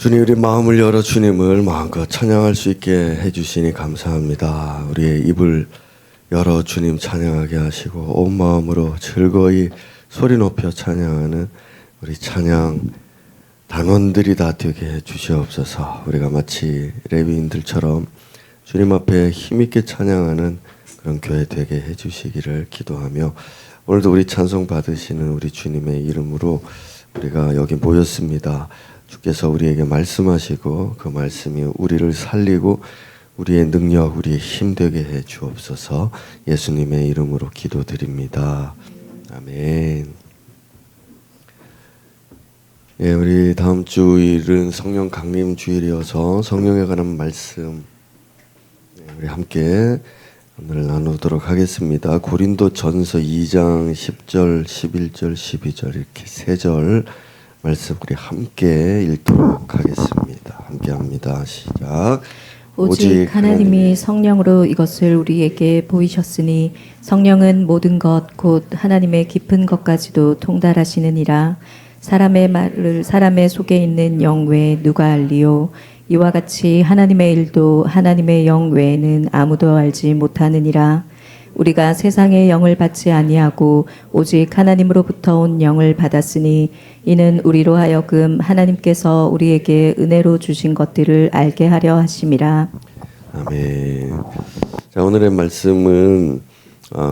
주님, 우리 마음을 열어 주님을 마음껏 찬양할 수 있게 해주시니 감사합니다. 우리의 입을 열어 주님 찬양하게 하시고 온 마음으로 즐거이 소리 높여 찬양하는 우리 찬양 단원들이 다 되게 해주시옵소서. 우리가 마치 레위인들처럼 주님 앞에 힘있게 찬양하는 그런 교회 되게 해주시기를 기도하며, 오늘도 우리 찬송 받으시는 우리 주님의 이름으로 우리가 여기 모였습니다. 주께서 우리에게 말씀하시고 그 말씀이 우리를 살리고 우리의 능력, 우리의 힘 되게 해 주옵소서. 예수님의 이름으로 기도드립니다. 아멘. 예, 우리 다음 주일은 성령 강림 주일이어서 성령에 관한 말씀 우리 함께 오늘 나누도록 하겠습니다. 고린도 전서 2장 10절, 11절, 12절 이렇게 3절 말씀 우리 함께 읽도록 하겠습니다. 함께 합니다. 시작. 오직 하나님이 성령으로 이것을 우리에게 보이셨으니 성령은 모든 것 곧 하나님의 깊은 것까지도 통달하시느니라. 사람의 말을 사람의 속에 있는 영 외에 누가 알리요. 이와 같이 하나님의 일도 하나님의 영 외에는 아무도 알지 못하느니라. 우리가 세상의 영을 받지 아니하고 오직 하나님으로부터 온 영을 받았으니 이는 우리로 하여금 하나님께서 우리에게 은혜로 주신 것들을 알게 하려 하심이라. 아멘. 자, 오늘의 말씀은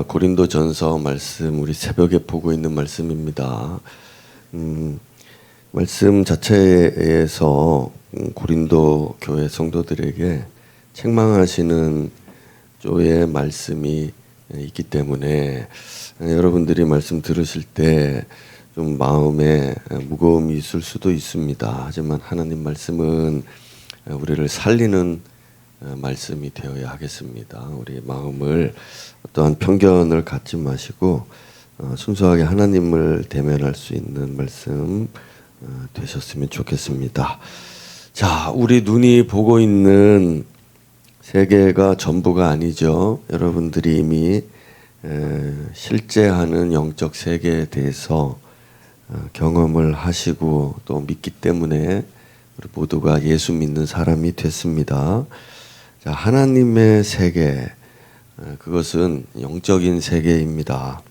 고린도 전서 말씀, 우리 새벽에 보고 있는 말씀입니다. 말씀 자체에서 고린도 교회 성도들에게 책망하시는 조의 말씀이 있기 때문에 여러분들이 말씀 들으실 때 좀 마음에 무거움이 있을 수도 있습니다. 하지만 하나님 말씀은 우리를 살리는 말씀이 되어야 하겠습니다. 우리 마음을 어떠한 편견을 갖지 마시고 순수하게 하나님을 대면할 수 있는 말씀 되셨으면 좋겠습니다. 자, 우리 눈이 보고 있는 세계가 전부가 아니죠. 여러분들이 이미 실제하는 영적 세계에 대해서 경험을 하시고 또 믿기 때문에 우리 모두가 예수 믿는 사람이 됐습니다. 자, 하나님의 세계, 그것은 영적인 세계입니다.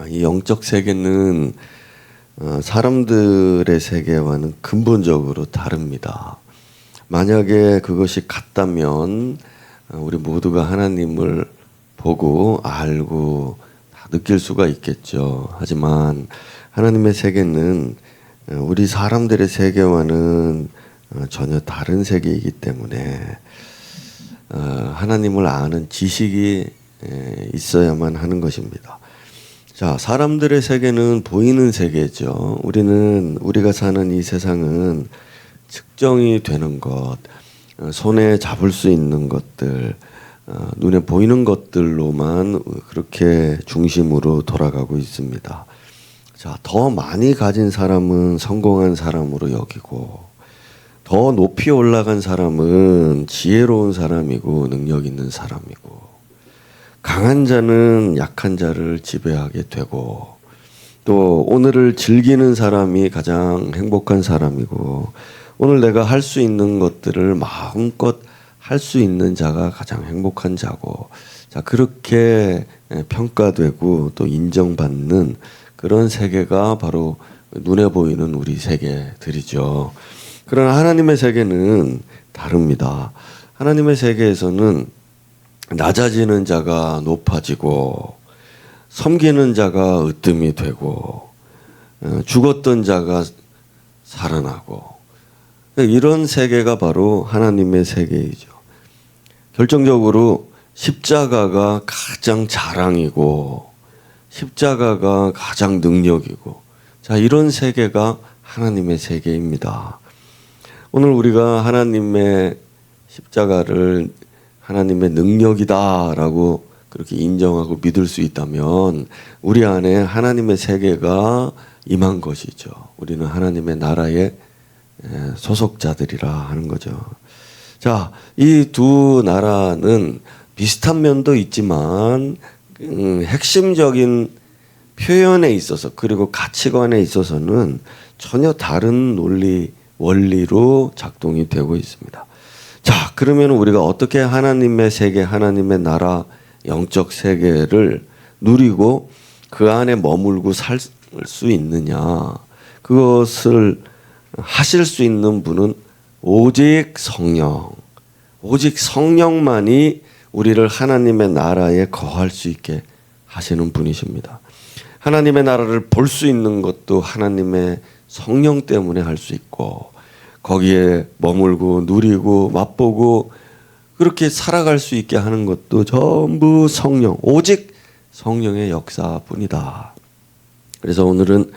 이 영적 세계는 사람들의 세계와는 근본적으로 다릅니다. 만약에 그것이 같다면 우리 모두가 하나님을 보고 알고 다 느낄 수가 있겠죠. 하지만 하나님의 세계는 우리 사람들의 세계와는 전혀 다른 세계이기 때문에 하나님을 아는 지식이 있어야만 하는 것입니다. 자, 사람들의 세계는 보이는 세계죠. 우리가 사는 이 세상은 측정이 되는 것, 손에 잡을 수 있는 것들, 눈에 보이는 것들로만 그렇게 중심으로 돌아가고 있습니다. 자, 더 많이 가진 사람은 성공한 사람으로 여기고, 더 높이 올라간 사람은 지혜로운 사람이고 능력 있는 사람이고, 강한 자는 약한 자를 지배하게 되고, 또 오늘을 즐기는 사람이 가장 행복한 사람이고, 오늘 내가 할 수 있는 것들을 마음껏 할 수 있는 자가 가장 행복한 자고, 자, 그렇게 평가되고 또 인정받는 그런 세계가 바로 눈에 보이는 우리 세계들이죠. 그러나 하나님의 세계는 다릅니다. 하나님의 세계에서는 낮아지는 자가 높아지고, 섬기는 자가 으뜸이 되고, 죽었던 자가 살아나고, 이런 세계가 바로 하나님의 세계이죠. 결정적으로 십자가가 가장 자랑이고, 십자가가 가장 능력이고, 자, 이런 세계가 하나님의 세계입니다. 오늘 우리가 하나님의 십자가를 하나님의 능력이다라고 그렇게 인정하고 믿을 수 있다면 우리 안에 하나님의 세계가 임한 것이죠. 우리는 하나님의 나라의 소속자들이라 하는 거죠. 자, 이 두 나라는 비슷한 면도 있지만 핵심적인 표현에 있어서 그리고 가치관에 있어서는 전혀 다른 논리 원리로 작동이 되고 있습니다. 자, 그러면 우리가 어떻게 하나님의 세계, 하나님의 나라, 영적 세계를 누리고 그 안에 머물고 살 수 있느냐? 그것을 하실 수 있는 분은 오직 성령, 오직 성령만이 우리를 하나님의 나라에 거할 수 있게 하시는 분이십니다. 하나님의 나라를 볼 수 있는 것도 하나님의 성령 때문에 할 수 있고, 거기에 머물고 누리고 맛보고 그렇게 살아갈 수 있게 하는 것도 전부 성령, 오직 성령의 역사뿐이다. 그래서 오늘은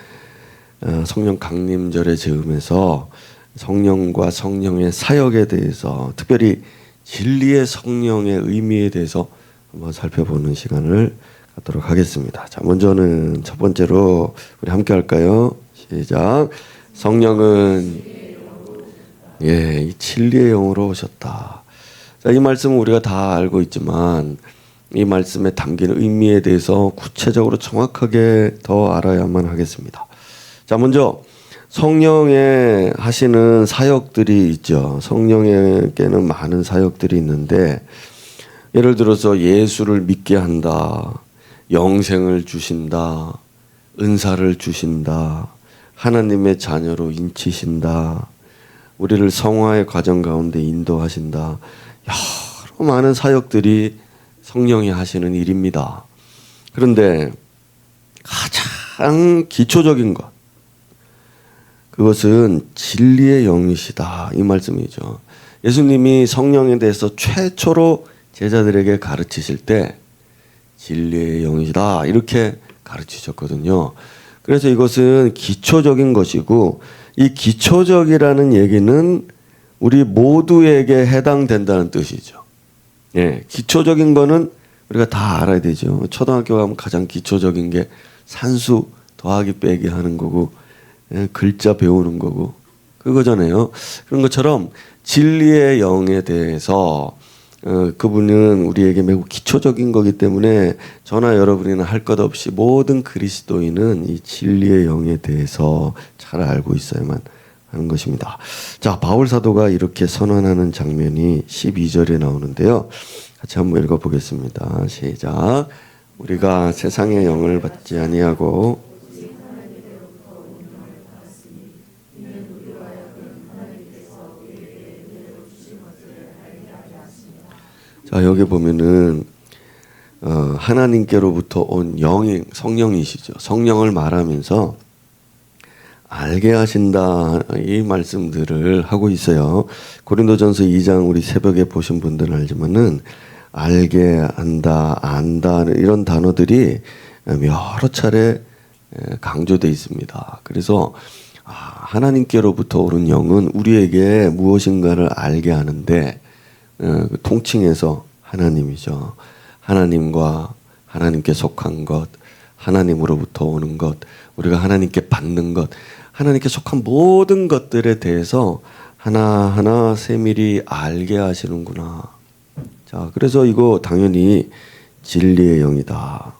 성령 강림절의 즈음에서 성령과 성령의 사역에 대해서, 특별히 진리의 성령의 의미에 대해서 한번 살펴보는 시간을 갖도록 하겠습니다. 자, 먼저는 첫 번째로 우리 함께 할까요? 시작. 성령은 이 진리의 영으로 오셨다. 자, 이 말씀은 우리가 다 알고 있지만 이 말씀에 담긴 의미에 대해서 구체적으로 정확하게 더 알아야만 하겠습니다. 자, 먼저 성령의 하시는 사역들이 있죠. 성령에게는 많은 사역들이 있는데, 예를 들어서 예수를 믿게 한다, 영생을 주신다, 은사를 주신다, 하나님의 자녀로 인치신다, 우리를 성화의 과정 가운데 인도하신다. 여러 많은 사역들이 성령이 하시는 일입니다. 그런데 가장 기초적인 것, 그것은 진리의 영이시다, 이 말씀이죠. 예수님이 성령에 대해서 최초로 제자들에게 가르치실 때 진리의 영이시다 이렇게 가르치셨거든요. 그래서 이것은 기초적인 것이고, 이 기초적이라는 얘기는 우리 모두에게 해당된다는 뜻이죠. 기초적인 거는 우리가 다 알아야 되죠. 초등학교 가면 가장 기초적인 게 산수 더하기 빼기 하는 거고, 글자 배우는 거고, 그거잖아요. 그런 것처럼 진리의 영에 대해서 그분은 우리에게 매우 기초적인 거기 때문에 저나 여러분이나 할 것 없이 모든 그리스도인은 이 진리의 영에 대해서 잘 알고 있어야만 하는 것입니다. 자, 바울 사도가 이렇게 선언하는 장면이 12절에 나오는데요. 같이 한번 읽어보겠습니다. 시작. 우리가 세상의 영을 받지 아니하고 자, 여기 보면은 하나님께로부터 온 영이 성령이시죠. 성령을 말하면서 알게 하신다, 이 말씀들을 하고 있어요. 고린도전서 2장 우리 새벽에 보신 분들은 알지만은 알게 한다, 안다 이런 단어들이 여러 차례 강조되어 있습니다. 그래서 하나님께로부터 오는 영은 우리에게 무엇인가를 알게 하는데, 통칭해서 하나님이죠. 하나님과 하나님께 속한 것, 하나님으로부터 오는 것, 우리가 하나님께 받는 것, 하나님께 속한 모든 것들에 대해서 하나하나 세밀히 알게 하시는구나. 자, 그래서 이거 당연히 진리의 영이다,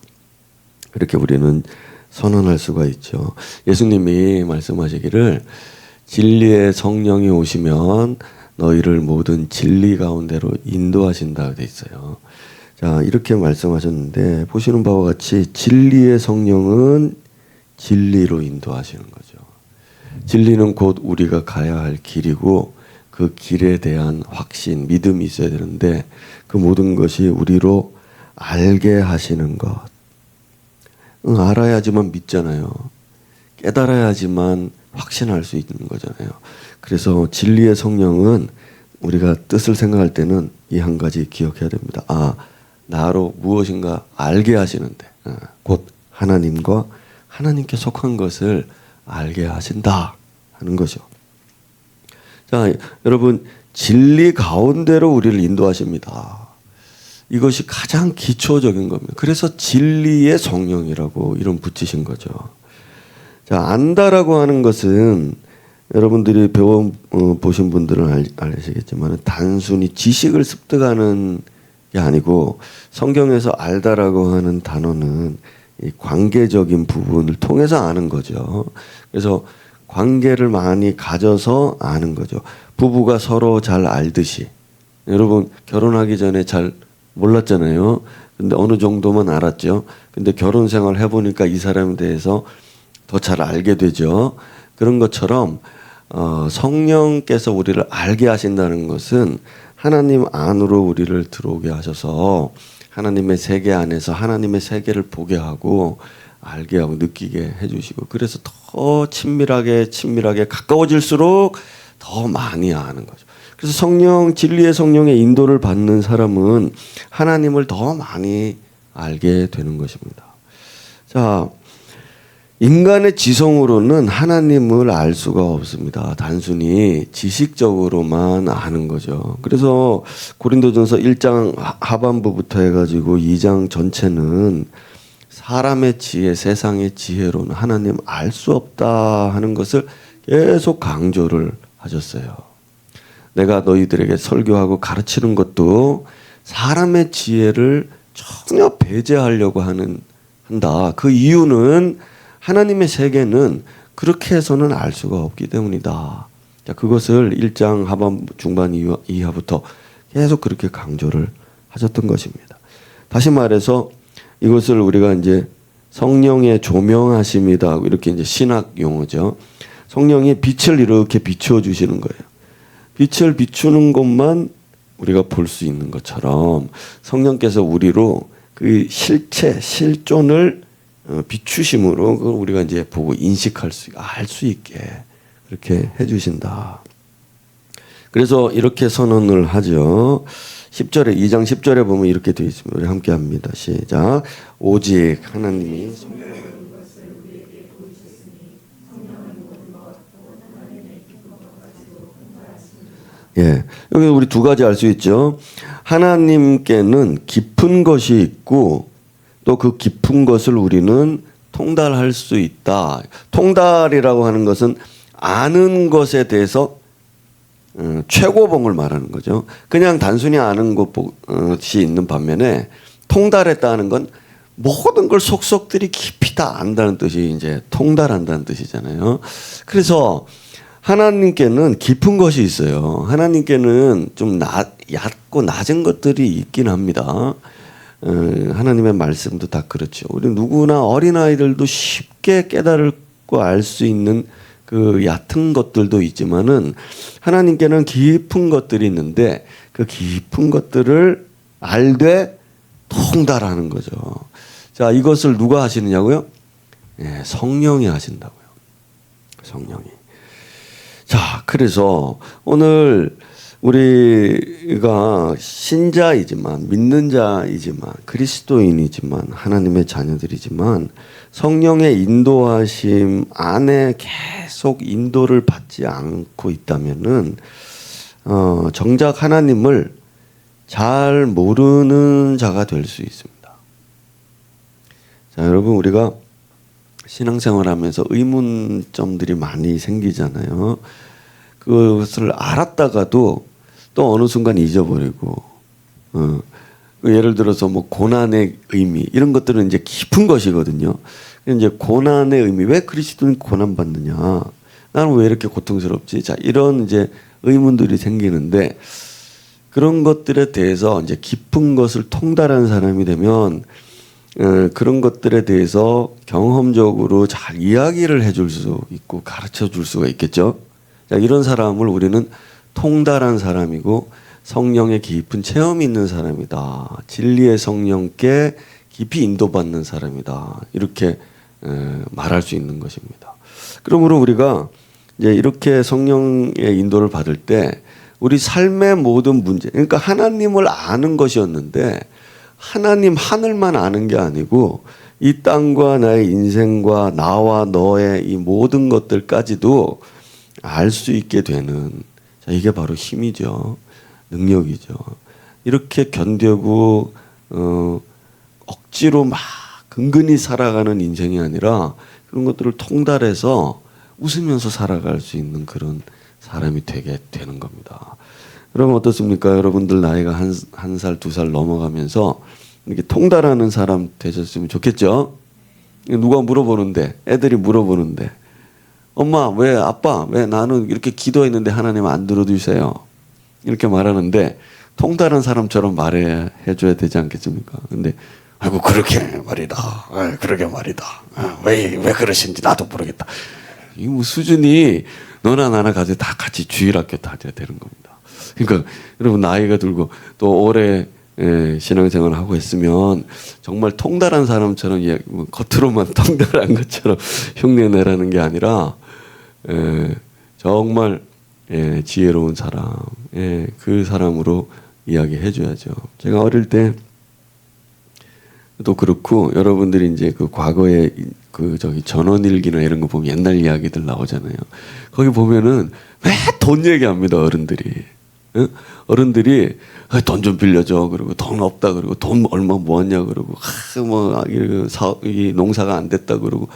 이렇게 우리는 선언할 수가 있죠. 예수님이 말씀하시기를 진리의 성령이 오시면 너희를 모든 진리 가운데로 인도하신다 돼 있어요. 자, 이렇게 말씀하셨는데, 보시는 바와 같이 진리의 성령은 진리로 인도하시는 거죠. 진리는 곧 우리가 가야 할 길이고, 그 길에 대한 확신, 믿음이 있어야 되는데, 그 모든 것이 우리로 알게 하시는 것. 알아야지만 믿잖아요. 깨달아야지만 확신할 수 있는 거잖아요. 그래서 진리의 성령은 우리가 뜻을 생각할 때는 이 한 가지 기억해야 됩니다. 나로 무엇인가 알게 하시는데, 곧 하나님과 하나님께 속한 것을 알게 하신다 하는 거죠. 자, 여러분, 진리 가운데로 우리를 인도하십니다. 이것이 가장 기초적인 겁니다. 그래서 진리의 성령이라고 이름 붙이신 거죠. 자, 안다라고 하는 것은 여러분들이 보신 분들은 아시겠지만 단순히 지식을 습득하는 게 아니고, 성경에서 알다라고 하는 단어는 이 관계적인 부분을 통해서 아는 거죠. 그래서 관계를 많이 가져서 아는 거죠. 부부가 서로 잘 알듯이. 여러분 결혼하기 전에 잘 몰랐잖아요. 근데 어느 정도만 알았죠. 근데 결혼 생활 해보니까 이 사람에 대해서 더 잘 알게 되죠. 그런 것처럼 성령께서 우리를 알게 하신다는 것은 하나님 안으로 우리를 들어오게 하셔서 하나님의 세계 안에서 하나님의 세계를 보게 하고 알게 하고 느끼게 해주시고, 그래서 더 친밀하게 가까워질수록 더 많이 아는 거죠. 그래서 진리의 성령의 인도를 받는 사람은 하나님을 더 많이 알게 되는 것입니다. 자, 인간의 지성으로는 하나님을 알 수가 없습니다. 단순히 지식적으로만 아는 거죠. 그래서 고린도전서 1장 하반부부터 해가지고 2장 전체는 사람의 지혜, 세상의 지혜로는 하나님 알 수 없다 하는 것을 계속 강조를 하셨어요. 내가 너희들에게 설교하고 가르치는 것도 사람의 지혜를 전혀 배제하려고 한다. 그 이유는 하나님의 세계는 그렇게 해서는 알 수가 없기 때문이다. 자, 그것을 1장 하반 중반 이하부터 계속 그렇게 강조를 하셨던 것입니다. 다시 말해서 이것을 우리가 이제 성령의 조명하심이다, 이렇게 이제 신학 용어죠. 성령이 빛을 이렇게 비추어 주시는 거예요. 빛을 비추는 것만 우리가 볼 수 있는 것처럼 성령께서 우리로 그 실체, 실존을 비추심으로 그걸 우리가 이제 보고 인식할 수, 알 수 있게 그렇게 해주신다. 그래서 이렇게 선언을 하죠. 10절에 2장 10절에 보면 이렇게 되어 있습니다. 우리 함께 합니다. 시작. 오직 하나님이 예, 여기 우리 두 가지 알 수 있죠. 하나님께는 깊은 것이 있고 또 그 깊은 것을 우리는 통달할 수 있다. 통달이라고 하는 것은 아는 것에 대해서 최고봉을 말하는 거죠. 그냥 단순히 아는 것이 있는 반면에 통달했다는 건 모든 걸 속속들이 깊이 다 안다는 뜻이 이제 통달한다는 뜻이잖아요. 그래서 하나님께는 깊은 것이 있어요. 하나님께는 좀 얕고 낮은 것들이 있긴 합니다. 하나님의 말씀도 다 그렇죠. 우리 누구나 어린아이들도 쉽게 깨달고 알 수 있는 그 얕은 것들도 있지만은 하나님께는 깊은 것들이 있는데 그 깊은 것들을 알되 통달하는 거죠. 자, 이것을 누가 하시느냐고요? 예, 성령이 하신다고요. 성령이. 자, 그래서 오늘 우리가 신자이지만, 믿는 자이지만, 그리스도인이지만, 하나님의 자녀들이지만 성령의 인도하심 안에 계속 인도를 받지 않고 있다면은 정작 하나님을 잘 모르는 자가 될 수 있습니다. 자, 여러분, 우리가 신앙생활하면서 의문점들이 많이 생기잖아요. 그것을 알았다가도 또 어느 순간 잊어버리고, 예를 들어서 뭐 고난의 의미 이런 것들은 이제 깊은 것이거든요. 이제 고난의 의미, 왜 그리스도는 고난 받느냐? 나는 왜 이렇게 고통스럽지? 자, 이런 이제 의문들이 생기는데 그런 것들에 대해서 이제 깊은 것을 통달한 사람이 되면 그런 것들에 대해서 경험적으로 잘 이야기를 해줄 수 있고 가르쳐 줄 수가 있겠죠. 자, 이런 사람을 우리는 통달한 사람이고 성령의 깊은 체험이 있는 사람이다. 진리의 성령께 깊이 인도받는 사람이다. 이렇게 말할 수 있는 것입니다. 그러므로 우리가 이제 이렇게 성령의 인도를 받을 때 우리 삶의 모든 문제, 그러니까 하나님을 아는 것이었는데 하나님 하늘만 아는 게 아니고 이 땅과 나의 인생과 나와 너의 이 모든 것들까지도 알 수 있게 되는, 자, 이게 바로 힘이죠. 능력이죠. 이렇게 견뎌고 억지로 막 근근히 살아가는 인생이 아니라 그런 것들을 통달해서 웃으면서 살아갈 수 있는 그런 사람이 되게 되는 겁니다. 여러분 어떻습니까? 여러분들 나이가 한 살, 두 살 넘어가면서 이렇게 통달하는 사람 되셨으면 좋겠죠? 누가 물어보는데, 애들이 물어보는데, 엄마, 왜, 아빠, 왜 나는 이렇게 기도했는데 하나님 안 들어주세요? 이렇게 말하는데 통달한 사람처럼 말해줘야 되지 않겠습니까? 근데 아이고 그렇게 말이다. 그러게 말이다. 왜 그러신지 나도 모르겠다. 이 뭐 수준이 너나 나나 가지고 다 같이 주일학교 다녀야 되는 겁니다. 그러니까 여러분 나이가 들고 또 오래 신앙생활을 하고 있으면 정말 통달한 사람처럼 뭐 겉으로만 통달한 것처럼 흉내내라는 게 아니라 정말 지혜로운 사람, 그 사람으로 이야기해줘야죠. 제가 어릴 때 또 그렇고 여러분들이 이제 그 과거에 그 저기 전원일기나 이런 거 보면 옛날 이야기들 나오잖아요. 거기 보면은 왜 돈 얘기합니다 어른들이. 응? 어른들이 돈 좀 빌려줘 그러고 돈 없다 그러고 돈 얼마 모았냐 그러고 이 농사가 안 됐다 그러고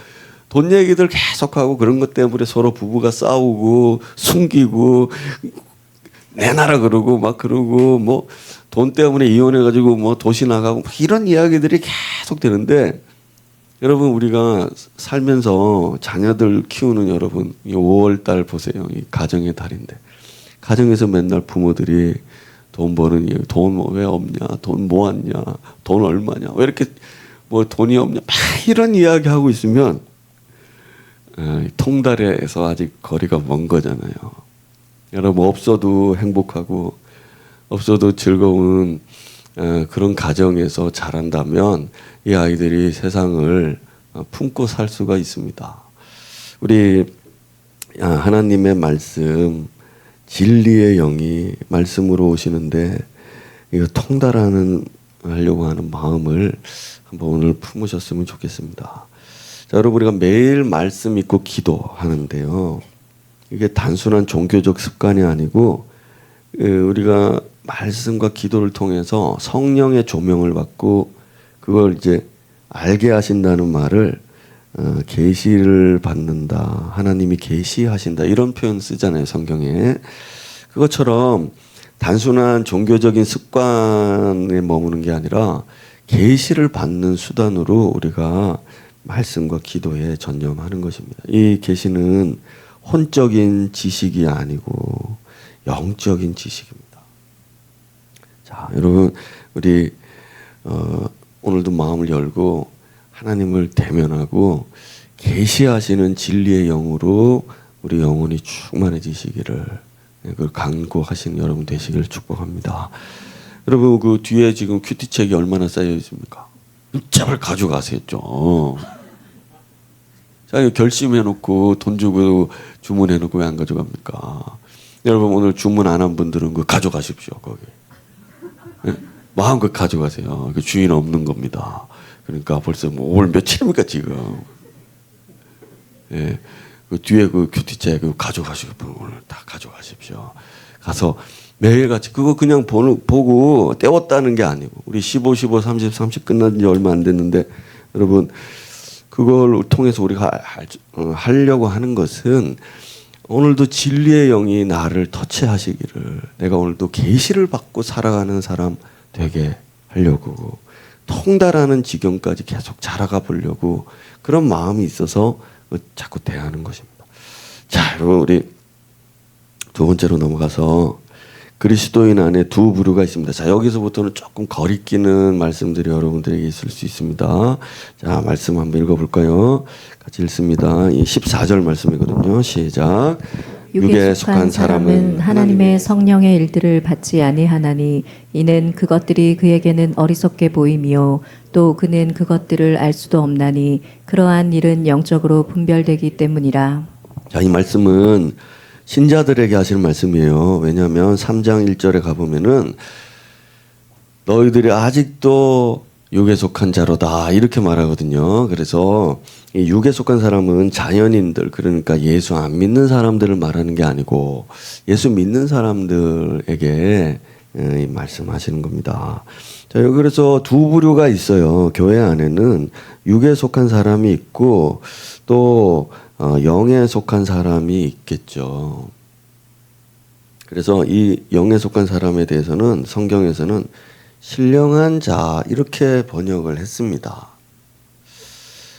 돈 얘기들 계속하고 그런 것 때문에 서로 부부가 싸우고 숨기고 내놔라 그러고 막 그러고 뭐 돈 때문에 이혼해가지고 뭐 도시 나가고 이런 이야기들이 계속 되는데 여러분 우리가 살면서 자녀들 키우는 여러분 이 5월달 보세요. 이 가정의 달인데 가정에서 맨날 부모들이 돈 버는 이유, 돈 왜 없냐, 돈 모았냐, 돈 얼마냐, 왜 이렇게 뭐 돈이 없냐, 막 이런 이야기 하고 있으면 통달에서 아직 거리가 먼 거잖아요. 여러분 없어도 행복하고 없어도 즐거운 그런 가정에서 자란다면 이 아이들이 세상을 품고 살 수가 있습니다. 우리 하나님의 말씀 진리의 영이 말씀으로 오시는데 이거 하려고 하는 마음을 한번 오늘 품으셨으면 좋겠습니다. 자, 여러분 우리가 매일 말씀 읽고 기도하는데요. 이게 단순한 종교적 습관이 아니고 우리가 말씀과 기도를 통해서 성령의 조명을 받고 그걸 이제 알게 하신다는 말을 계시를 받는다. 하나님이 계시하신다. 이런 표현 쓰잖아요, 성경에. 그것처럼 단순한 종교적인 습관에 머무는 게 아니라 계시를 받는 수단으로 우리가 말씀과 기도에 전념하는 것입니다. 이 계시는 혼적인 지식이 아니고 영적인 지식입니다. 자, 여러분 우리 오늘도 마음을 열고 하나님을 대면하고 계시하시는 진리의 영으로 우리 영혼이 충만해지시기를 그걸 간구하시는 여러분 되시기를 축복합니다. 여러분 그 뒤에 지금 큐티책이 얼마나 쌓여 있습니까? 제발 가져가세요 좀. 자, 이거 결심해놓고 돈 주고 주문해놓고 왜 안 가져갑니까? 여러분 오늘 주문 안 한 분들은 그 가져가십시오 거기. 네? 마음껏 가져가세요. 그 주인 없는 겁니다. 그러니까 벌써 뭐 5월 며칠입니까 지금? 예, 그 뒤에 그 큐티책 그 가져가시고 오늘 다 가져가십시오. 가서 매일같이 그거 그냥 보고 때웠다는 게 아니고 우리 15, 15, 30, 30 끝난 지 얼마 안 됐는데 여러분 그걸 통해서 우리가 하려고 하는 것은 오늘도 진리의 영이 나를 터치하시기를 내가 오늘도 계시를 받고 살아가는 사람 되게 하려고 통달하는 지경까지 계속 자라가 보려고 그런 마음이 있어서 자꾸 대하는 것입니다. 자, 여러분 우리 두 번째로 넘어가서 그리스도인 안에 두 부류가 있습니다. 자, 여기서부터는 조금 거리끼는 말씀들이 여러분들에게 있을 수 있습니다. 자, 말씀 한번 읽어볼까요? 같이 읽습니다. 이 14절 말씀이거든요. 시작. 육에 속한 사람은 하나님의 성령의 일들을 받지 아니하나니 이는 그것들이 그에게는 어리석게 보이며 또 그는 그것들을 알 수도 없나니 그러한 일은 영적으로 분별되기 때문이라. 자, 이 말씀은 신자들에게 하시는 말씀이에요. 왜냐하면 3장 1절에 가보면은 너희들이 아직도 육에 속한 자로다 이렇게 말하거든요. 그래서 이 육에 속한 사람은 자연인들 그러니까 예수 안 믿는 사람들을 말하는 게 아니고 예수 믿는 사람들에게 말씀하시는 겁니다. 자, 여기 그래서 두 부류가 있어요. 교회 안에는 육에 속한 사람이 있고 또 영에 속한 사람이 있겠죠. 그래서 이 영에 속한 사람에 대해서는 성경에서는 신령한 자 이렇게 번역을 했습니다.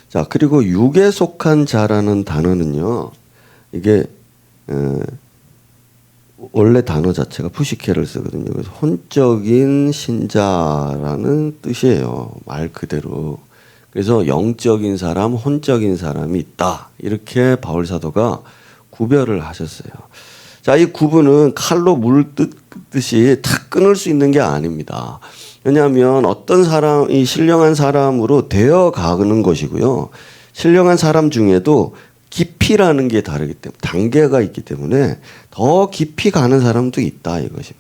자, 그리고 육에 속한 자라는 단어는요. 이게 원래 단어 자체가 푸시케를 쓰거든요. 그래서 혼적인 신자라는 뜻이에요. 말 그대로. 그래서 영적인 사람, 혼적인 사람이 있다. 이렇게 바울 사도가 구별을 하셨어요. 자, 이 구분은 칼로 물 뜯듯이 탁 끊을 수 있는 게 아닙니다. 왜냐하면 어떤 사람이 신령한 사람으로 되어 가는 것이고요. 신령한 사람 중에도 깊이라는 게 다르기 때문에 단계가 있기 때문에 더 깊이 가는 사람도 있다 이것입니다.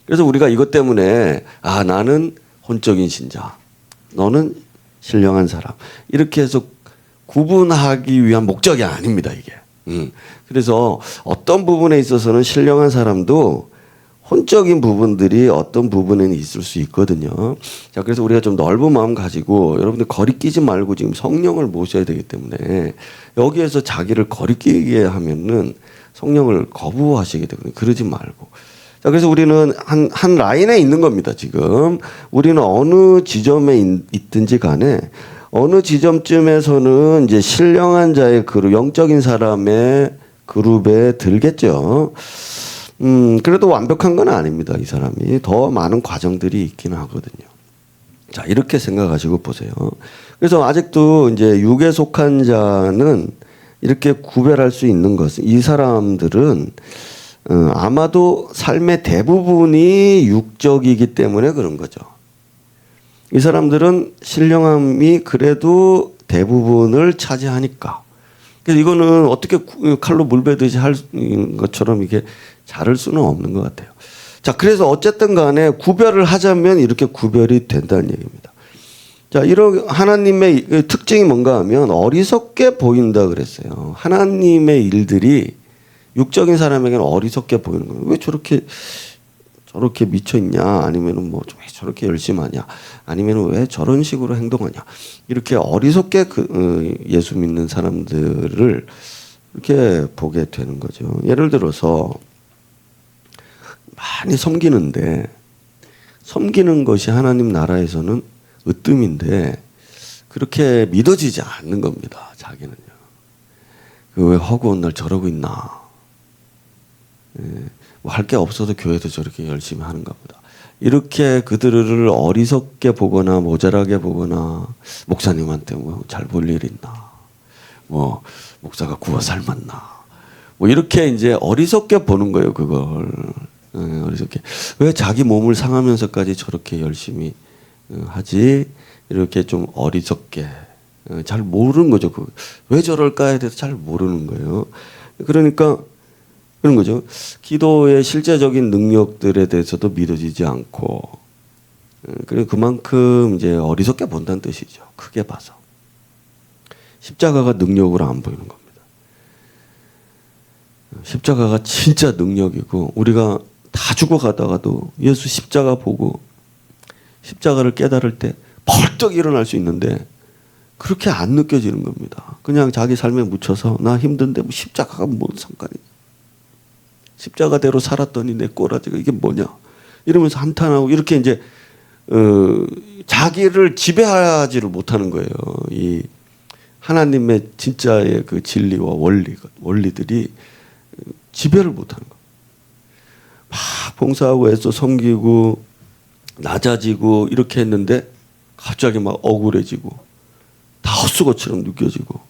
그래서 우리가 이것 때문에 나는 혼적인 신자, 너는 신령한 사람 이렇게 해서 구분하기 위한 목적이 아닙니다 이게. 그래서 어떤 부분에 있어서는 신령한 사람도 혼적인 부분들이 어떤 부분에는 있을 수 있거든요. 자, 그래서 우리가 좀 넓은 마음 가지고 여러분들 거리끼지 말고 지금 성령을 모셔야 되기 때문에 여기에서 자기를 거리끼게 하면은 성령을 거부하시게 되거든요. 그러지 말고. 자, 그래서 우리는 한 라인에 있는 겁니다, 지금. 우리는 어느 지점에 있든지 간에 어느 지점쯤에서는 이제 신령한 자의 그룹, 영적인 사람의 그룹에 들겠죠. 그래도 완벽한 건 아닙니다. 이 사람이 더 많은 과정들이 있긴 하거든요. 자, 이렇게 생각하시고 보세요. 그래서 아직도 이제 육에 속한 자는 이렇게 구별할 수 있는 것은 이 사람들은 아마도 삶의 대부분이 육적이기 때문에 그런 거죠. 이 사람들은 신령함이 그래도 대부분을 차지하니까. 그래서 이거는 어떻게 칼로 물 베듯이 할 것처럼 이게 자를 수는 없는 것 같아요. 자, 그래서 어쨌든 간에 구별을 하자면 이렇게 구별이 된다는 얘기입니다. 자, 이런 하나님의 특징이 뭔가 하면 어리석게 보인다 그랬어요. 하나님의 일들이 육적인 사람에게는 어리석게 보이는 거예요. 왜 저렇게 미쳐 있냐? 아니면은 뭐 왜 저렇게 열심히 하냐? 아니면은 왜 저런 식으로 행동하냐? 이렇게 어리석게 예수 믿는 사람들을 이렇게 보게 되는 거죠. 예를 들어서 많이 섬기는데 섬기는 것이 하나님 나라에서는 으뜸인데 그렇게 믿어지지 않는 겁니다. 자기는요. 왜 허구한 날 저러고 있나? 뭐 할 게 없어도 교회도 저렇게 열심히 하는가 보다. 이렇게 그들을 어리석게 보거나 모자라게 보거나 목사님한테 뭐 잘 볼 일 있나? 뭐 목사가 구워 삶았나? 뭐 이렇게 이제 어리석게 보는 거예요. 그걸. 어리석게. 왜 자기 몸을 상하면서까지 저렇게 열심히 하지? 이렇게 좀 어리석게. 잘 모르는 거죠. 왜 저럴까에 대해서 잘 모르는 거예요. 그러니까 그런 거죠. 기도의 실제적인 능력들에 대해서도 믿어지지 않고, 그리고 그만큼 이제 어리석게 본다는 뜻이죠. 크게 봐서. 십자가가 능력으로 안 보이는 겁니다. 십자가가 진짜 능력이고, 우리가 다 죽어가다가도 예수 십자가 보고 십자가를 깨달을 때 벌떡 일어날 수 있는데, 그렇게 안 느껴지는 겁니다. 그냥 자기 삶에 묻혀서 나 힘든데 뭐 십자가가 뭔 상관이냐. 십자가대로 살았더니 내 꼬라지가 이게 뭐냐 이러면서 한탄하고 이렇게 이제 자기를 지배하지를 못하는 거예요. 이 하나님의 진짜의 그 진리와 원리들이 지배를 못하는 거예요. 막 봉사하고 애써 섬기고 낮아지고 이렇게 했는데 갑자기 막 억울해지고 다 헛수고처럼 느껴지고.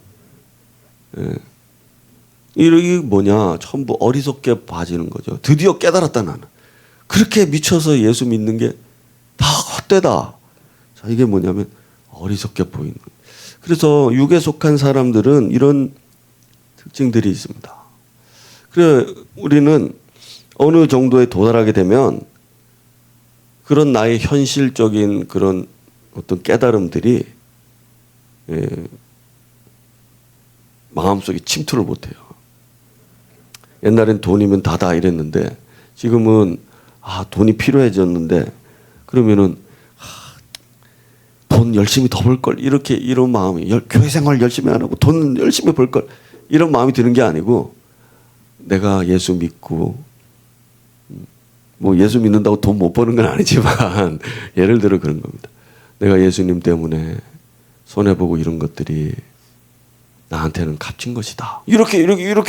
이게 뭐냐? 전부 어리석게 봐지는 거죠. 드디어 깨달았다 나는. 그렇게 미쳐서 예수 믿는 게 다 헛되다. 자, 이게 뭐냐면 어리석게 보이는 거예요. 그래서 육에 속한 사람들은 이런 특징들이 있습니다. 그래 우리는 어느 정도에 도달하게 되면 그런 나의 현실적인 그런 어떤 깨달음들이 마음속에 침투를 못해요. 옛날엔 돈이면 다다 이랬는데 지금은 돈이 필요해졌는데 그러면은 돈 열심히 더 벌 걸 이렇게 이런 마음이 교회 생활 열심히 안 하고 돈 열심히 벌 걸 이런 마음이 드는 게 아니고 내가 예수 믿고 뭐 예수 믿는다고 돈 못 버는 건 아니지만 예를 들어 그런 겁니다. 내가 예수님 때문에 손해보고 이런 것들이 나한테는 값진 것이다. 이렇게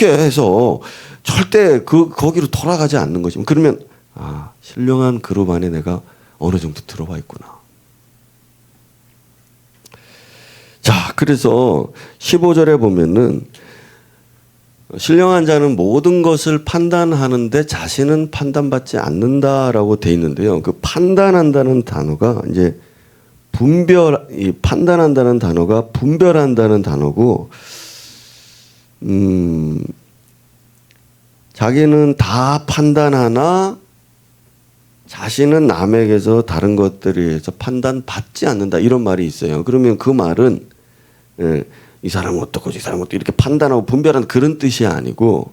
해서 절대 거기로 돌아가지 않는 것이면, 그러면 신령한 그룹 안에 내가 어느 정도 들어와 있구나. 자, 그래서 15절에 보면은 신령한 자는 모든 것을 판단하는데 자신은 판단받지 않는다라고 돼 있는데요. 그 판단한다는 단어가 이제 판단한다는 단어가 분별한다는 단어고, 자기는 다 판단하나 자신은 남에게서 다른 것들에 의해서 판단받지 않는다, 이런 말이 있어요. 그러면 그 말은 이 사람은 어떻고 이 사람은 어떻고 이렇게 판단하고 분별하는 그런 뜻이 아니고,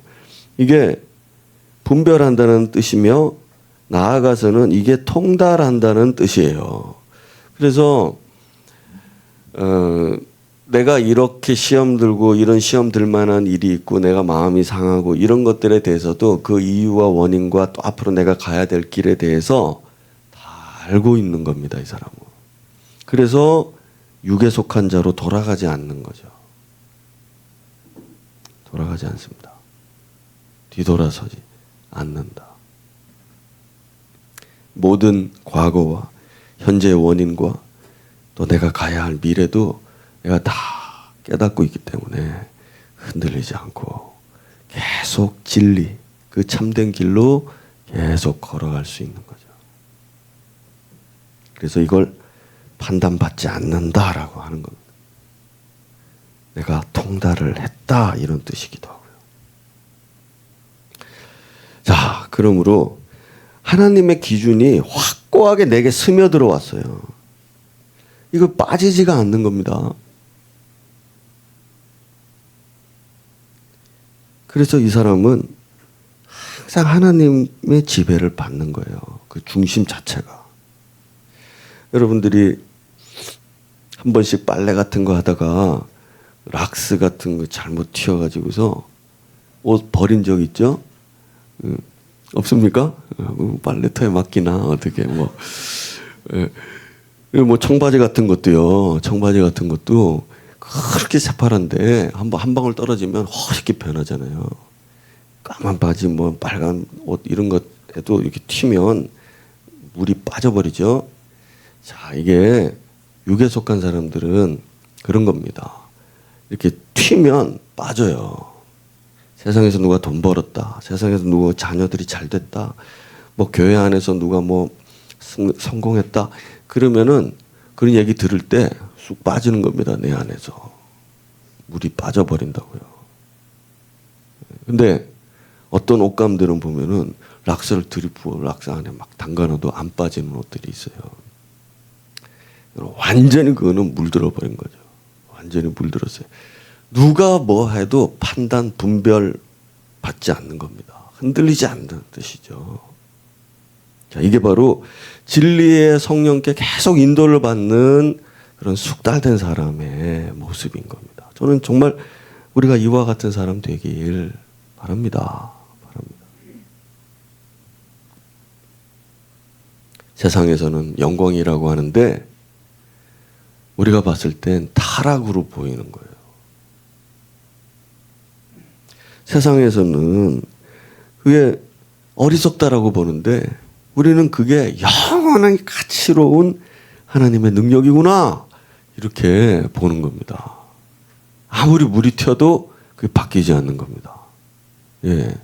이게 분별한다는 뜻이며 나아가서는 이게 통달한다는 뜻이에요. 그래서 내가 이렇게 시험 들고 이런 시험 들 만한 일이 있고 내가 마음이 상하고 이런 것들에 대해서도 그 이유와 원인과 또 앞으로 내가 가야 될 길에 대해서 다 알고 있는 겁니다, 이 사람은. 그래서 육에 속한 자로 돌아가지 않는 거죠. 돌아가지 않습니다. 뒤돌아서지 않는다. 모든 과거와 현재의 원인과 또 내가 가야 할 미래도 내가 다 깨닫고 있기 때문에 흔들리지 않고 계속 진리, 그 참된 길로 계속 걸어갈 수 있는 거죠. 그래서 이걸 판단받지 않는다라고 하는 겁니다. 내가 통달을 했다, 이런 뜻이기도 하고요. 자, 그러므로 하나님의 기준이 확고하게 내게 스며들어 왔어요. 이거 빠지지가 않는 겁니다. 그래서 이 사람은 항상 하나님의 지배를 받는 거예요. 그 중심 자체가. 여러분들이 한 번씩 빨래 같은 거 하다가 락스 같은 거 잘못 튀어가지고서 옷 버린 적 있죠? 없습니까? 빨래터에 맡기나 어떻게 뭐 청바지 같은 것도요. 청바지 같은 것도 그렇게 새파란데 한 방울 떨어지면 허옇게 변하잖아요. 까만 바지 뭐 빨간 옷 이런 것에도 이렇게 튀면 물이 빠져버리죠. 자, 이게 육에 속한 사람들은 그런 겁니다. 이렇게 튀면 빠져요. 세상에서 누가 돈 벌었다, 세상에서 누가 자녀들이 잘 됐다, 뭐 교회 안에서 누가 뭐 성공했다, 그러면은 그런 얘기 들을 때 쑥 빠지는 겁니다. 내 안에서 물이 빠져버린다고요. 근데 어떤 옷감들은 보면은 락스를 들이부어 락스 안에 막 담가놔도 안 빠지는 옷들이 있어요. 완전히 그거는 물들어 버린 거죠. 완전히 물들었어요. 누가 뭐 해도 판단, 분별 받지 않는 겁니다. 흔들리지 않는 뜻이죠. 자, 이게 바로 진리의 성령께 계속 인도를 받는 그런 숙달된 사람의 모습인 겁니다. 저는 정말 우리가 이와 같은 사람 되길 바랍니다. 세상에서는 영광이라고 하는데 우리가 봤을 땐 타락으로 보이는 거예요. 세상에서는 그게 어리석다라고 보는데 우리는 그게 영원한 가치로운 하나님의 능력이구나, 이렇게 보는 겁니다. 아무리 물이 튀어도 그게 바뀌지 않는 겁니다. 예.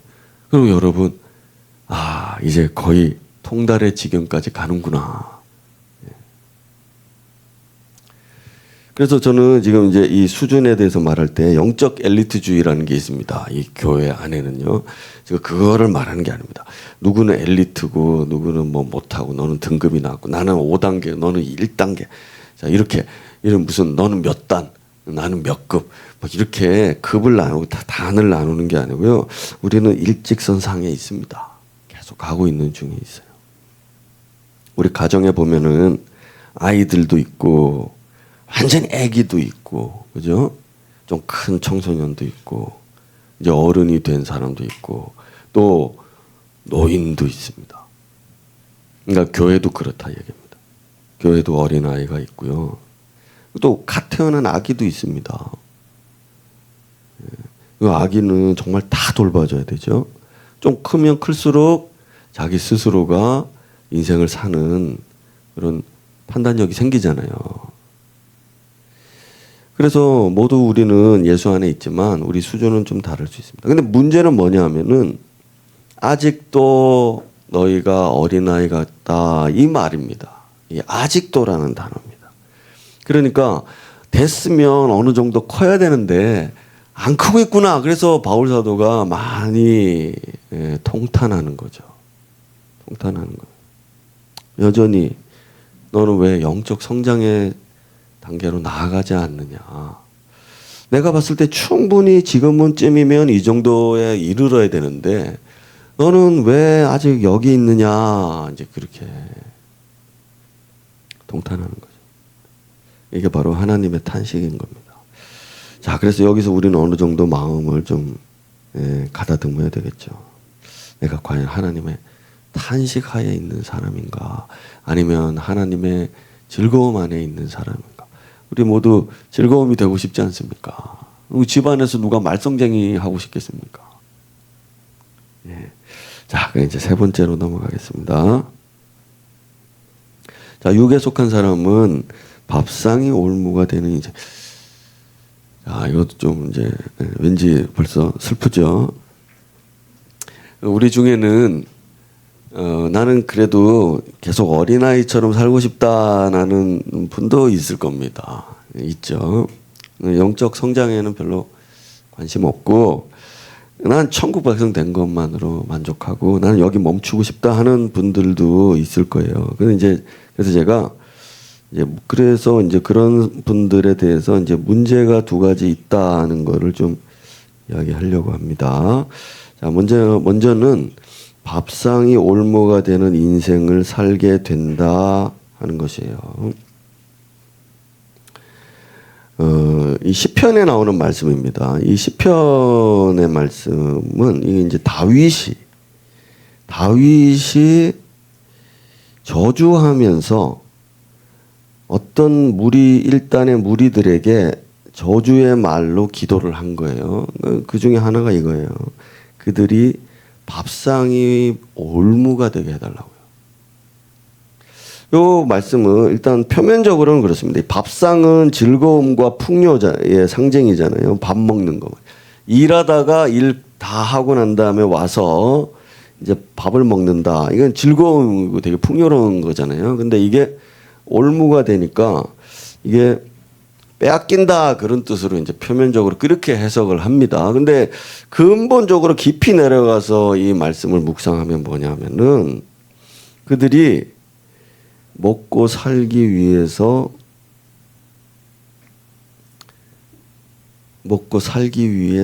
그럼 여러분, 이제 거의 통달의 지경까지 가는구나. 예. 그래서 저는 지금 이제 이 수준에 대해서 말할 때 영적 엘리트주의라는 게 있습니다. 이 교회 안에는요. 제가 그거를 말하는 게 아닙니다. 누구는 엘리트고 누구는 뭐 못하고 너는 등급이 낮고 나는 5단계 너는 1단계. 자, 이렇게 이런 무슨 너는 몇 단 나는 몇 급 뭐 이렇게 급을 나누고 다 단을 나누는 게 아니고요. 우리는 일직선상에 있습니다. 계속 가고 있는 중에 있어요. 우리 가정에 보면은 아이들도 있고 완전히 애기도 있고, 그죠? 좀 큰 청소년도 있고, 이제 어른이 된 사람도 있고, 또 노인도 있습니다. 그러니까 교회도 그렇다 얘기입니다. 교회도 어린 아이가 있고요. 또 갓 태어난 아기도 있습니다. 그 아기는 정말 다 돌봐줘야 되죠. 좀 크면 클수록 자기 스스로가 인생을 사는 그런 판단력이 생기잖아요. 그래서 모두 우리는 예수 안에 있지만 우리 수준은 좀 다를 수 있습니다. 근데 문제는 뭐냐 하면은 아직도 너희가 어린아이 같다 이 말입니다. 이 아직도라는 단어입니다. 그러니까 됐으면 어느 정도 커야 되는데 안 크고 있구나. 그래서 바울 사도가 많이 통탄하는 거죠. 통탄하는 거예요. 여전히 너는 왜 영적 성장의 단계로 나아가지 않느냐. 내가 봤을 때 충분히 지금쯤이면 이 정도에 이르러야 되는데 너는 왜 아직 여기 있느냐. 이제 그렇게 통탄하는 거죠. 이게 바로 하나님의 탄식인 겁니다. 자, 그래서 여기서 우리는 어느 정도 마음을 좀 가다듬어야 되겠죠. 내가 과연 하나님의 탄식하에 있는 사람인가, 아니면 하나님의 즐거움 안에 있는 사람인가. 우리 모두 즐거움이 되고 싶지 않습니까? 집안에서 누가 말썽쟁이 하고 싶겠습니까? 예. 자, 이제 세 번째로 넘어가겠습니다. 자, 육에 속한 사람은 밥상이 올무가 되는 이제. 자, 이것도 좀 이제 왠지 벌써 슬프죠. 우리 중에는 나는 그래도 계속 어린아이처럼 살고 싶다라는 분도 있을 겁니다. 있죠. 영적 성장에는 별로 관심 없고 난 천국 백성 된 것만으로 만족하고 나는 여기 멈추고 싶다 하는 분들도 있을 거예요. 그래서 제가 그래서 이제 그런 분들에 대해서 이제 문제가 두 가지 있다는 거를 좀 이야기하려고 합니다. 자, 먼저는 밥상이 올무가 되는 인생을 살게 된다 하는 것이에요. 이 시편에 나오는 말씀입니다. 이 시편의 말씀은 이게 이제 다윗이 저주하면서 어떤 일단의 무리들에게 저주의 말로 기도를 한 거예요. 그 중에 하나가 이거예요. 그들이 밥상이 올무가 되게 해달라고요. 이 말씀은 일단 표면적으로는 그렇습니다. 밥상은 즐거움과 풍요의 상징이잖아요. 밥 먹는 거. 일하다가 일 다 하고 난 다음에 와서 이제 밥을 먹는다. 이건 즐거움이고 되게 풍요로운 거잖아요. 근데 이게 올무가 되니까 이게 빼앗긴다 그런 뜻으로 이제 표면적으로 그렇게 해석을 합니다. 근데 근본적으로 깊이 내려가서 이 말씀을 묵상하면 뭐냐면은 그들이 먹고 살기 위해서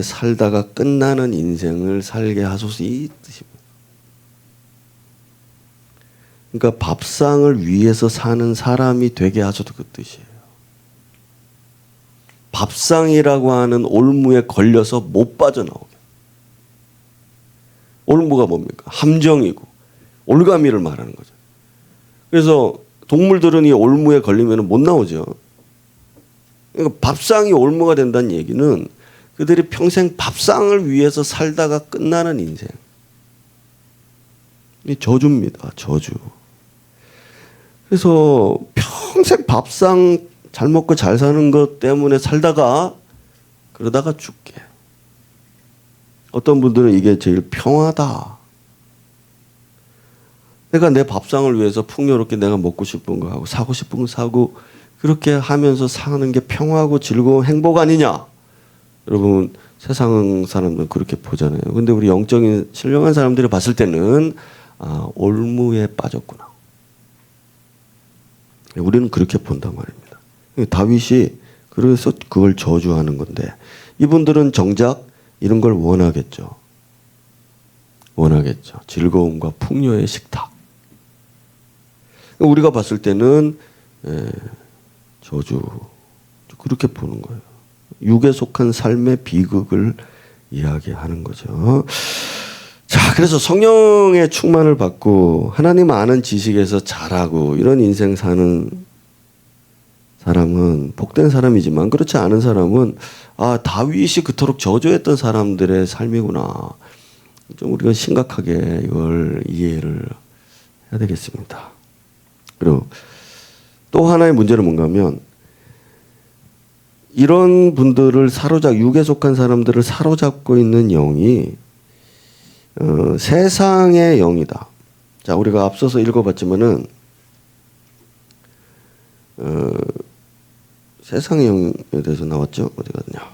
살다가 끝나는 인생을 살게 하소서 이 뜻입니다. 그러니까 밥상을 위해서 사는 사람이 되게 하소서 그 뜻이에요. 밥상이라고 하는 올무에 걸려서 못 빠져나오게. 올무가 뭡니까? 함정이고 올가미를 말하는 거죠. 그래서 동물들은 이 올무에 걸리면 못 나오죠. 그러니까 밥상이 올무가 된다는 얘기는 그들이 평생 밥상을 위해서 살다가 끝나는 인생. 이 저주입니다. 저주. 그래서 평생 밥상 잘 먹고 잘 사는 것 때문에 살다가 그러다가 죽게. 어떤 분들은 이게 제일 평화다. 내가 내 밥상을 위해서 풍요롭게 내가 먹고 싶은 거 하고 사고 싶은 거 사고 그렇게 하면서 사는 게 평화하고 즐거운 행복 아니냐? 여러분 세상 사람들은 그렇게 보잖아요. 근데 우리 영적인 신령한 사람들이 봤을 때는 올무에 빠졌구나. 우리는 그렇게 본단 말입니다. 다윗이 그래서 그걸 저주하는 건데 이분들은 정작 이런 걸 원하겠죠. 즐거움과 풍요의 식탁. 우리가 봤을 때는 저주 그렇게 보는 거예요. 육에 속한 삶의 비극을 이야기하는 거죠. 자, 그래서 성령의 충만을 받고 하나님 아는 지식에서 자라고 이런 인생 사는 사람은 복된 사람이지만 그렇지 않은 사람은 아, 다윗이 그토록 저주했던 사람들의 삶이구나. 좀 우리가 심각하게 이걸 이해를 해야 되겠습니다. 그리고 또 하나의 문제는 뭔가 하면 이런 분들을 육에 속한 사람들을 사로잡고 있는 영이 세상의 영이다. 자, 우리가 앞서서 읽어봤지만은 세상의 영에 대해서 나왔죠. 어디 갔냐?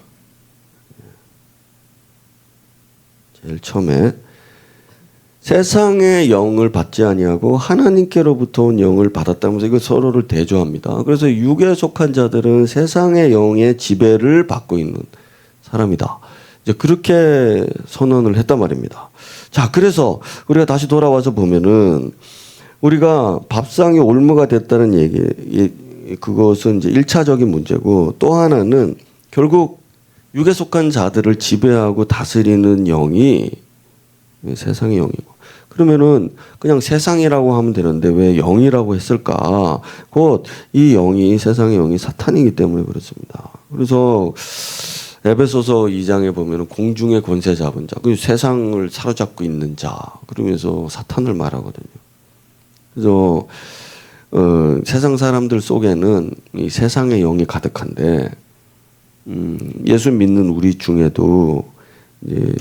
제일 처음에 세상의 영을 받지 아니하고 하나님께로부터 온 영을 받았다면서 이거 서로를 대조합니다. 그래서 육에 속한 자들은 세상의 영의 지배를 받고 있는 사람이다. 이제 그렇게 선언을 했단 말입니다. 자, 그래서 우리가 다시 돌아와서 보면은 우리가 밥상이 올무가 됐다는 얘기, 그것은 이제 1차적인 문제고 또 하나는 결국 육에 속한 자들을 지배하고 다스리는 영이 세상의 영이고 그러면은 그냥 세상이라고 하면 되는데 왜 영이라고 했을까? 곧 이 영이 세상의 영이 사탄이기 때문에 그렇습니다. 그래서 에베소서 2장에 보면은 공중의 권세 잡은 자, 그 세상을 사로잡고 있는 자 그러면서 사탄을 말하거든요. 그래서 세상 사람들 속에는 이 세상의 영이 가득한데 예수 믿는 우리 중에도 이제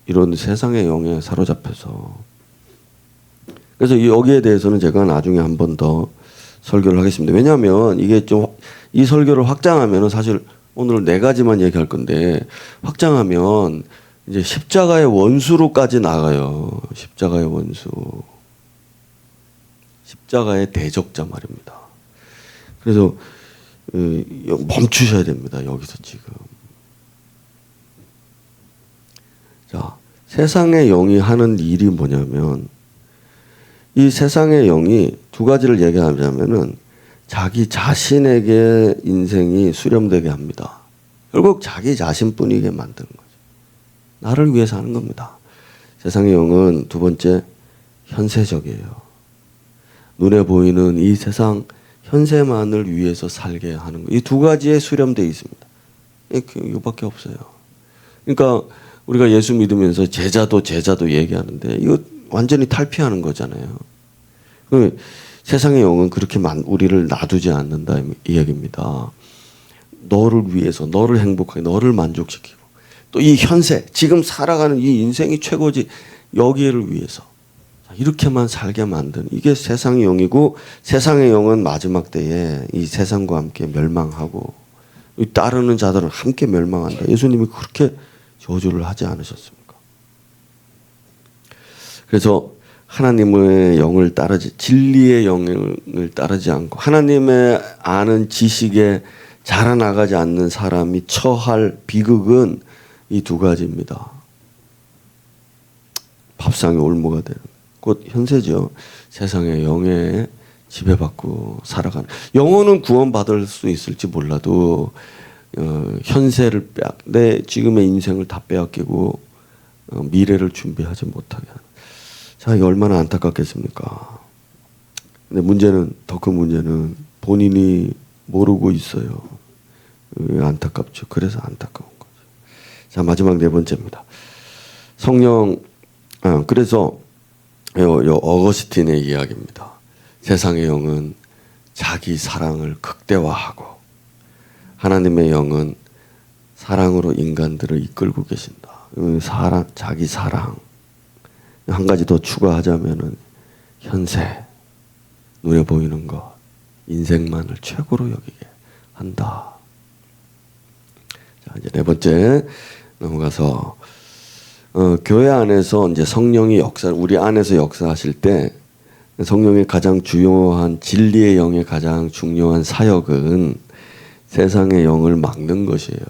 이런 세상의 영에 사로잡혀서 그래서 여기에 대해서는 제가 나중에 한 번 더 설교를 하겠습니다. 왜냐하면 이게 좀 이 설교를 확장하면은 사실 오늘 4가지만 얘기할 건데 확장하면 이제 십자가의 원수로까지 나가요. 십자가의 원수, 십자가의 대적자 말입니다. 그래서 멈추셔야 됩니다. 여기서 지금. 자, 세상의 영이 하는 일이 뭐냐면 이 세상의 영이 2가지를 얘기하자면은 자기 자신에게 인생이 수렴되게 합니다. 결국 자기 자신뿐이게 만드는 거죠. 나를 위해서 하는 겁니다. 세상의 영은 2번째 현세적이에요. 눈에 보이는 이 세상 현세만을 위해서 살게 하는 거. 이 2가지에 수렴되어 있습니다. 이거밖에 없어요. 그러니까 우리가 예수 믿으면서 제자도 얘기하는데 이거 완전히 탈피하는 거잖아요. 세상의 영은 그렇게 우리를 놔두지 않는다 이 얘기입니다. 너를 위해서, 너를 행복하게, 너를 만족시키고 또 이 현세, 지금 살아가는 이 인생이 최고지 여기를 위해서 이렇게만 살게 만드는 이게 세상의 영이고 세상의 영은 마지막 때에 이 세상과 함께 멸망하고 따르는 자들은 함께 멸망한다. 예수님이 그렇게 저주를 하지 않으셨습니까? 그래서 하나님의 영을 따르지 진리의 영을 따르지 않고 하나님의 아는 지식에 자라나가지 않는 사람이 처할 비극은 이 2가지입니다. 밥상의 올무가 되는 곧 현세죠. 세상의 영에 지배받고 살아가는 영혼은 구원받을 수 있을지 몰라도 현세를 내 지금의 인생을 다 빼앗기고 미래를 준비하지 못하게 하는. 자, 이게 얼마나 안타깝겠습니까? 근데 문제는 더 큰 문제는 본인이 모르고 있어요. 안타깝죠. 그래서 안타까운 거죠. 자, 마지막 4번째입니다. 성령. 그래서 요 어거스틴의 이야기입니다. 세상의 영은 자기 사랑을 극대화하고 하나님의 영은 사랑으로 인간들을 이끌고 계신다. 자기 사랑. 한 가지 더 추가하자면은 현세, 눈에 보이는 것, 인생만을 최고로 여기게 한다. 자, 이제 4번째 넘어가서 교회 안에서 이제 성령이 우리 안에서 역사하실 때 성령의 가장 중요한 진리의 영의 가장 중요한 사역은 세상의 영을 막는 것이에요.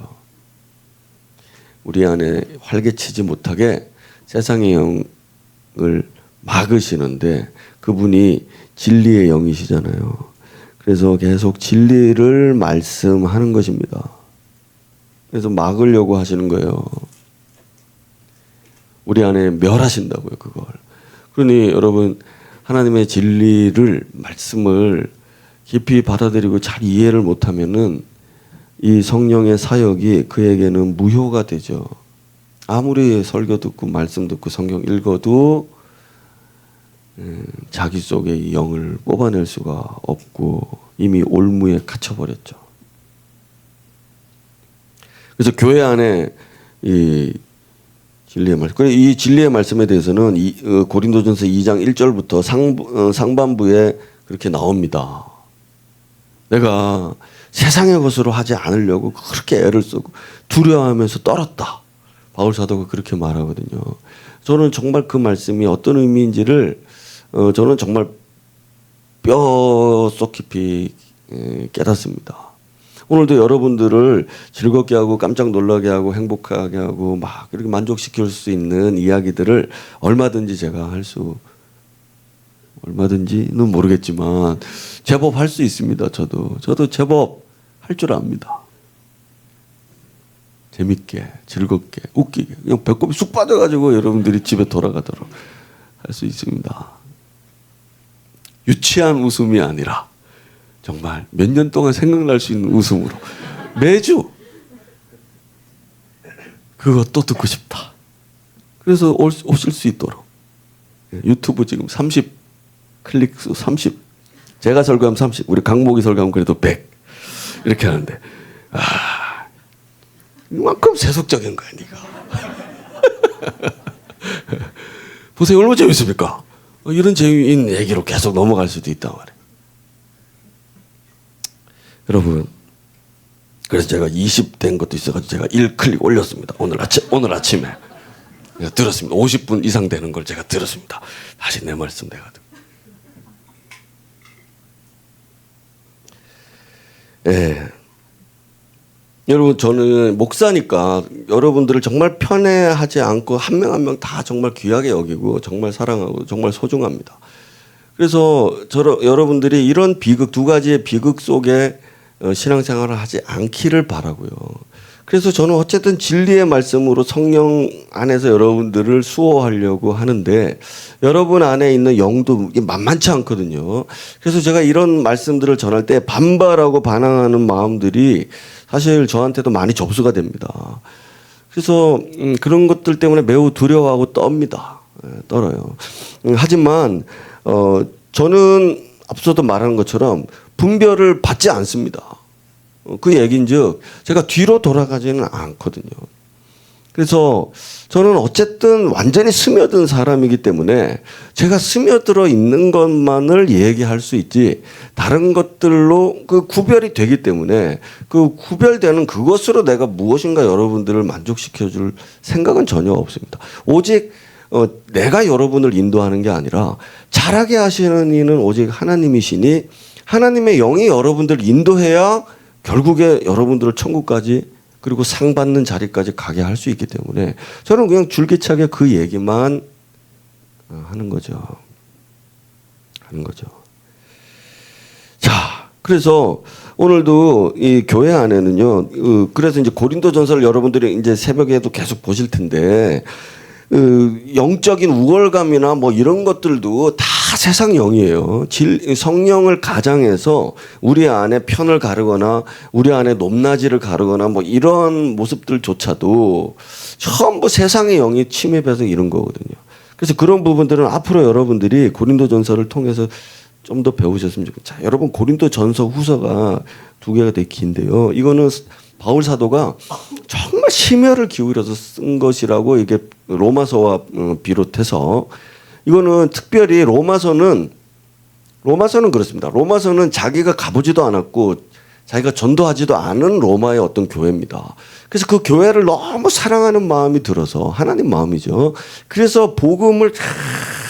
우리 안에 활개치지 못하게 세상의 영을 막으시는데 그분이 진리의 영이시잖아요. 그래서 계속 진리를 말씀하는 것입니다. 그래서 막으려고 하시는 거예요. 우리 안에 멸하신다고요, 그걸. 그러니 여러분 하나님의 진리를 말씀을 깊이 받아들이고 잘 이해를 못하면은 이 성령의 사역이 그에게는 무효가 되죠. 아무리 설교 듣고 말씀 듣고 성경 읽어도 자기 속에 이 영을 뽑아낼 수가 없고 이미 올무에 갇혀버렸죠. 그래서 교회 안에 이 진리의 말씀, 이 진리의 말씀에 대해서는 고린도전서 2장 1절부터 상반부에 그렇게 나옵니다. 내가 세상의 것으로 하지 않으려고 그렇게 애를 쓰고 두려워하면서 떨었다. 바울 사도가 그렇게 말하거든요. 저는 정말 그 말씀이 어떤 의미인지를 저는 정말 뼈속 깊이 깨닫습니다. 오늘도 여러분들을 즐겁게 하고 깜짝 놀라게 하고 행복하게 하고 막 그렇게 만족시킬 수 있는 이야기들을 얼마든지 제가 얼마든지는 모르겠지만 제법 할 수 있습니다. 저도 제법 할 줄 압니다. 재밌게, 즐겁게, 웃기게 그냥 배꼽이 쑥 빠져가지고 여러분들이 집에 돌아가도록 할 수 있습니다. 유치한 웃음이 아니라 정말 몇 년 동안 생각날 수 있는 웃음으로 매주 그거 또 듣고 싶다. 그래서 오실 수 있도록 유튜브 지금 30 클릭수 30 제가 설교하면 30 우리 강목이 설교하면 그래도 100 이렇게 하는데 이만큼 세속적인 거야 네가. 보세요 얼마나 재밌습니까? 이런 재미있는 얘기로 계속 넘어갈 수도 있단 말이에요. 여러분 그래서 제가 20 된 것도 있어가지고 제가 1클릭 올렸습니다. 오늘 아침에 제가 들었습니다. 50분 이상 되는 걸 제가 들었습니다. 다시 내 말씀 내가 듣고. 예. 여러분 저는 목사니까 여러분들을 정말 편애하지 않고 한 명 한 명 다 정말 귀하게 여기고 정말 사랑하고 정말 소중합니다. 그래서 여러분들이 이런 비극 두 가지의 비극 속에 신앙생활을 하지 않기를 바라고요. 그래서 저는 어쨌든 진리의 말씀으로 성령 안에서 여러분들을 수호하려고 하는데 여러분 안에 있는 영도 만만치 않거든요. 그래서 제가 이런 말씀들을 전할 때 반발하고 반항하는 마음들이 사실 저한테도 많이 접수가 됩니다. 그래서 그런 것들 때문에 매우 두려워하고 떨어요. 하지만 저는 앞서도 말한 것처럼 분별을 받지 않습니다. 그 얘기인즉 제가 뒤로 돌아가지는 않거든요. 그래서 저는 어쨌든 완전히 스며든 사람이기 때문에 제가 스며들어 있는 것만을 얘기할 수 있지 다른 것들로 그 구별이 되기 때문에 그 구별되는 그것으로 내가 무엇인가 여러분들을 만족시켜 줄 생각은 전혀 없습니다. 오직 내가 여러분을 인도하는 게 아니라 잘하게 하시는 이는 오직 하나님이시니 하나님의 영이 여러분들을 인도해야 결국에 여러분들을 천국까지 그리고 상 받는 자리까지 가게 할 수 있기 때문에 저는 그냥 줄기차게 그 얘기만 하는 거죠. 자, 그래서 오늘도 이 교회 안에는요. 그래서 이제 고린도전서를 여러분들이 이제 새벽에도 계속 보실 텐데 영적인 우월감이나 뭐 이런 것들도 다 세상 영이에요. 성령을 가장해서 우리 안에 편을 가르거나 우리 안에 높낮이를 가르거나 뭐 이런 모습들조차도 전부 세상의 영이 침입해서 이런 거거든요. 그래서 그런 부분들은 앞으로 여러분들이 고린도전서를 통해서 좀 더 배우셨으면 좋겠어요. 자, 여러분 고린도전서 후서가 2개가 되게 긴데요. 이거는 바울 사도가 정말 심혈을 기울여서 쓴 것이라고 이게 로마서와 비롯해서 이거는 특별히 로마서는 그렇습니다. 로마서는 자기가 가보지도 않았고 자기가 전도하지도 않은 로마의 어떤 교회입니다. 그래서 그 교회를 너무 사랑하는 마음이 들어서 하나님 마음이죠. 그래서 복음을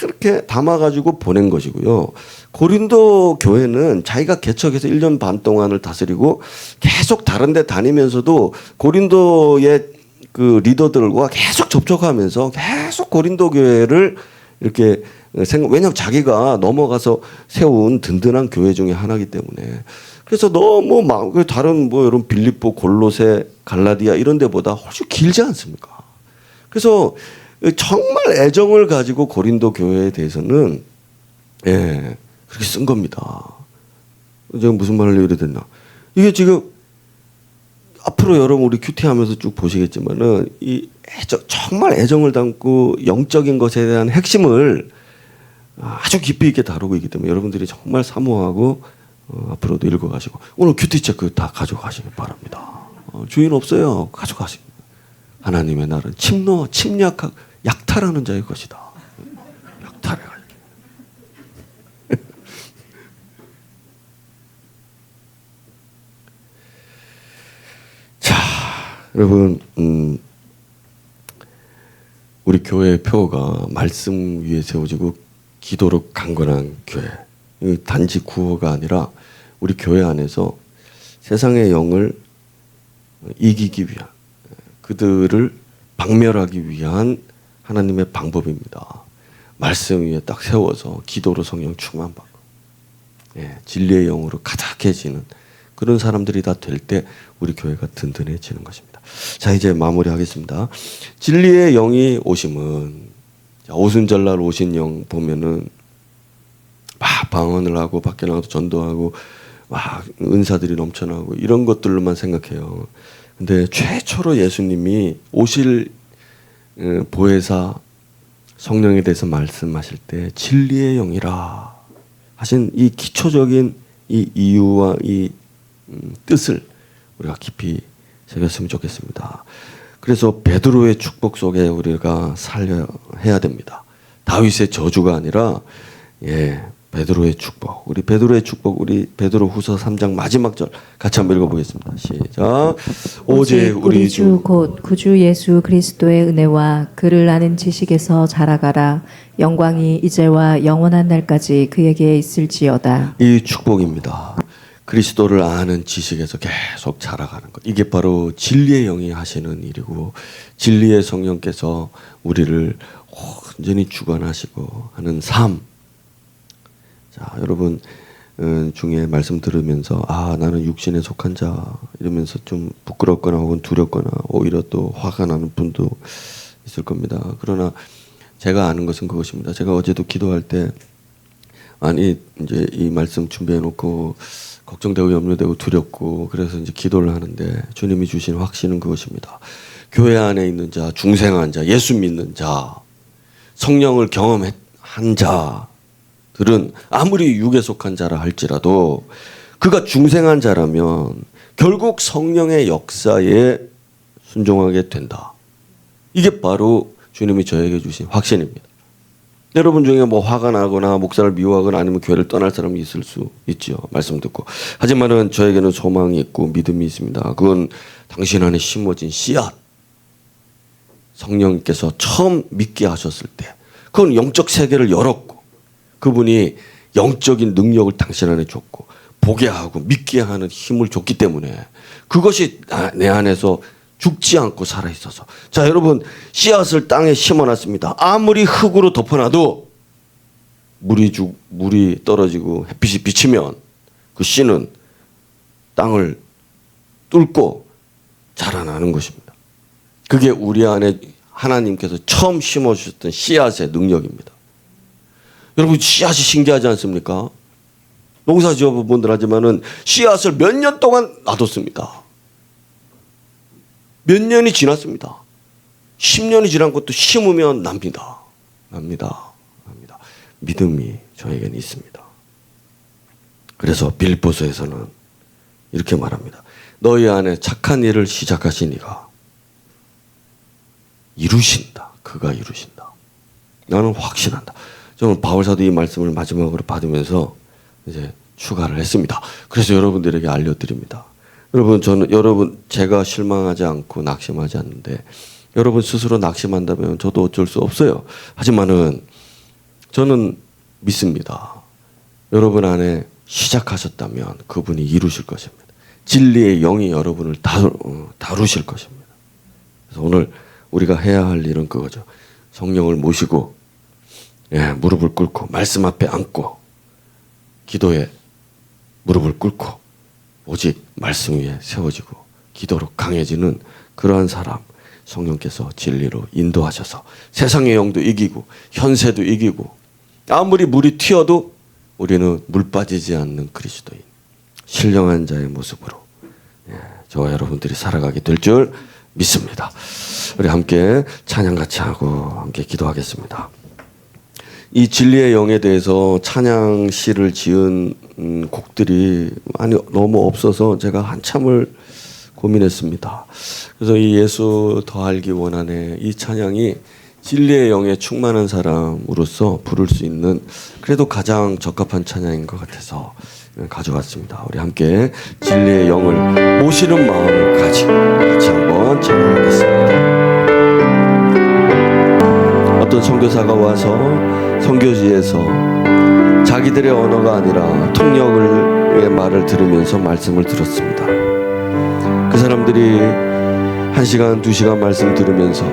이렇게 담아가지고 보낸 것이고요. 고린도 교회는 자기가 개척해서 1년 반 동안을 다스리고 계속 다른 데 다니면서도 고린도의 그 리더들과 계속 접촉하면서 계속 고린도 교회를 이렇게 왜냐하면 자기가 넘어가서 세운 든든한 교회 중에 하나이기 때문에 그래서 너무 다른 뭐 여러분 빌립보, 골로새, 갈라디아 이런 데보다 훨씬 길지 않습니까? 그래서 정말 애정을 가지고 고린도 교회에 대해서는 그렇게 쓴 겁니다. 제가 무슨 말을 이래 됐나? 이게 지금 앞으로 여러분 우리 큐티하면서 쭉 보시겠지만은 이 정말 애정을 담고 영적인 것에 대한 핵심을 아주 깊이 있게 다루고 있기 때문에 여러분들이 정말 사모하고 앞으로도 읽어가시고 오늘 큐티 체크 다 가져가시기 바랍니다. 주인 없어요. 가져가시기. 하나님의 날은 침략하고 약탈하는 자의 것이다. 약탈해가지고. 자, 여러분, 우리 교회의 표가 말씀 위에 세워지고 기도로 강건한 교회. 단지 구호가 아니라 우리 교회 안에서 세상의 영을 이기기 위한, 그들을 박멸하기 위한 하나님의 방법입니다. 말씀 위에 딱 세워서 기도로 성령 충만받고 진리의 영으로 가득해지는 그런 사람들이 다 될 때 우리 교회가 든든해지는 것입니다. 자, 이제 마무리하겠습니다. 진리의 영이 오심은, 오순절날 오신 영 보면은 막 방언을 하고 밖에 나가서 전도하고 막 은사들이 넘쳐나고 이런 것들로만 생각해요. 근데 최초로 예수님이 오실 보혜사 성령에 대해서 말씀하실 때 진리의 영이라 하신 이 기초적인 이 이유와 이 뜻을 우리가 깊이 새겼으면 좋겠습니다. 그래서 베드로의 축복 속에 우리가 해야 됩니다. 다윗의 저주가 아니라 베드로의 축복. 우리 베드로의 축복, 우리 베드로후서 3장 마지막 절 같이 한번 읽어보겠습니다. 시작. 오직 우리 주 곧 구주 예수 그리스도의 은혜와 그를 아는 지식에서 자라가라. 영광이 이제와 영원한 날까지 그에게 있을지어다. 이 축복입니다. 그리스도를 아는 지식에서 계속 자라가는 것. 이게 바로 진리의 영이 하시는 일이고 진리의 성령께서 우리를 온전히 주관하시고 하는 삶. 자, 여러분 중에 말씀 들으면서 나는 육신에 속한 자 이러면서 좀 부끄럽거나 혹은 두렵거나 오히려 또 화가 나는 분도 있을 겁니다. 그러나 제가 아는 것은 그것입니다. 제가 어제도 기도할 때 이제 이 말씀 준비해 놓고 걱정되고 염려되고 두렵고 그래서 이제 기도를 하는데 주님이 주신 확신은 그것입니다. 교회 안에 있는 자, 중생한 자, 예수 믿는 자, 성령을 경험한 자들은 아무리 육에 속한 자라 할지라도 그가 중생한 자라면 결국 성령의 역사에 순종하게 된다. 이게 바로 주님이 저에게 주신 확신입니다. 여러분 중에 뭐 화가 나거나 목사를 미워하거나 아니면 교회를 떠날 사람이 있을 수 있죠. 말씀 듣고. 하지만은 저에게는 소망이 있고 믿음이 있습니다. 그건 당신 안에 심어진 씨앗. 성령께서 처음 믿게 하셨을 때 그건 영적 세계를 열었고 그분이 영적인 능력을 당신 안에 줬고 보게 하고 믿게 하는 힘을 줬기 때문에 그것이 내 안에서 죽지 않고 살아있어서. 자, 여러분, 씨앗을 땅에 심어놨습니다. 아무리 흙으로 덮어놔도 물이 떨어지고 햇빛이 비치면 그 씨는 땅을 뚫고 자라나는 것입니다. 그게 우리 안에 하나님께서 처음 심어주셨던 씨앗의 능력입니다. 여러분, 씨앗이 신기하지 않습니까? 농사 지어본 분들 하지만은 씨앗을 몇 년 동안 놔뒀습니다. 몇 년이 지났습니다. 10년이 지난 것도 심으면 납니다. 믿음이 저에게는 있습니다. 그래서 빌립보서에서는 이렇게 말합니다. 너희 안에 착한 일을 시작하신 이가 이루신다. 그가 이루신다. 나는 확신한다. 저는 바울사도 이 말씀을 마지막으로 받으면서 이제 추가를 했습니다. 그래서 여러분들에게 알려드립니다. 여러분, 제가 실망하지 않고 낙심하지 않는데, 여러분 스스로 낙심한다면 저도 어쩔 수 없어요. 하지만은, 저는 믿습니다. 여러분 안에 시작하셨다면 그분이 이루실 것입니다. 진리의 영이 여러분을 다루실 것입니다. 그래서 오늘 우리가 해야 할 일은 그거죠. 성령을 모시고, 무릎을 꿇고, 말씀 앞에 앉고, 기도에 무릎을 꿇고, 오직 말씀 위에 세워지고 기도로 강해지는 그러한 사람 성령께서 진리로 인도하셔서 세상의 영도 이기고 현세도 이기고 아무리 물이 튀어도 우리는 물 빠지지 않는 그리스도인 신령한 자의 모습으로 저와 여러분들이 살아가게 될 줄 믿습니다. 우리 함께 찬양 같이 하고 함께 기도하겠습니다. 이 진리의 영에 대해서 찬양 시를 지은 곡들이 너무 없어서 제가 한참을 고민했습니다. 그래서 이 예수 더 알기 원하네 이 찬양이 진리의 영에 충만한 사람으로서 부를 수 있는 그래도 가장 적합한 찬양인 것 같아서 가져왔습니다. 우리 함께 진리의 영을 모시는 마음을 가지고 같이 한번 찬양하겠습니다. 어떤 선교사가 와서 선교지에서 자기들의 언어가 아니라 통역의 말을 들으면서 말씀을 들었습니다. 그 사람들이 1시간, 2시간 말씀 들으면서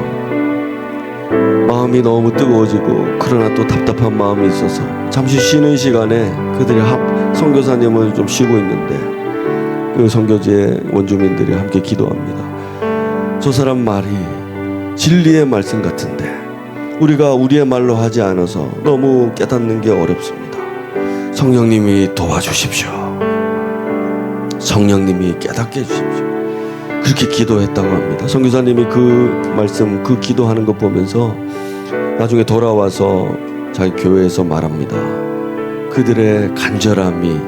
마음이 너무 뜨거워지고 그러나 또 답답한 마음이 있어서 잠시 쉬는 시간에 그들이 선교사님은 좀 쉬고 있는데 그 선교지의 원주민들이 함께 기도합니다. 저 사람 말이 진리의 말씀 같은데 우리가 우리의 말로 하지 않아서 너무 깨닫는 게 어렵습니다. 성령님이 도와주십시오. 성령님이 깨닫게 해주십시오. 그렇게 기도했다고 합니다. 선교사님이 그 말씀, 그 기도하는 거 보면서 나중에 돌아와서 자기 교회에서 말합니다. 그들의 간절함이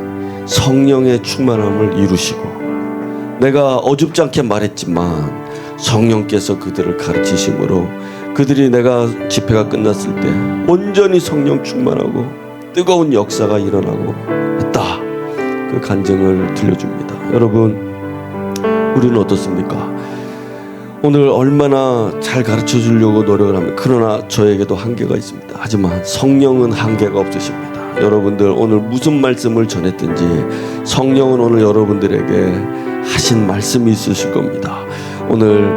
성령의 충만함을 이루시고 내가 어줍지 않게 말했지만 성령께서 그들을 가르치심으로 그들이 내가 집회가 끝났을 때 온전히 성령 충만하고 뜨거운 역사가 일어나고 했다. 그 간증을 들려줍니다. 여러분 우리는 어떻습니까? 오늘 얼마나 잘 가르쳐 주려고 노력을 합니다. 그러나 저에게도 한계가 있습니다. 하지만 성령은 한계가 없으십니다. 여러분들 오늘 무슨 말씀을 전했든지 성령은 오늘 여러분들에게 하신 말씀이 있으실 겁니다. 오늘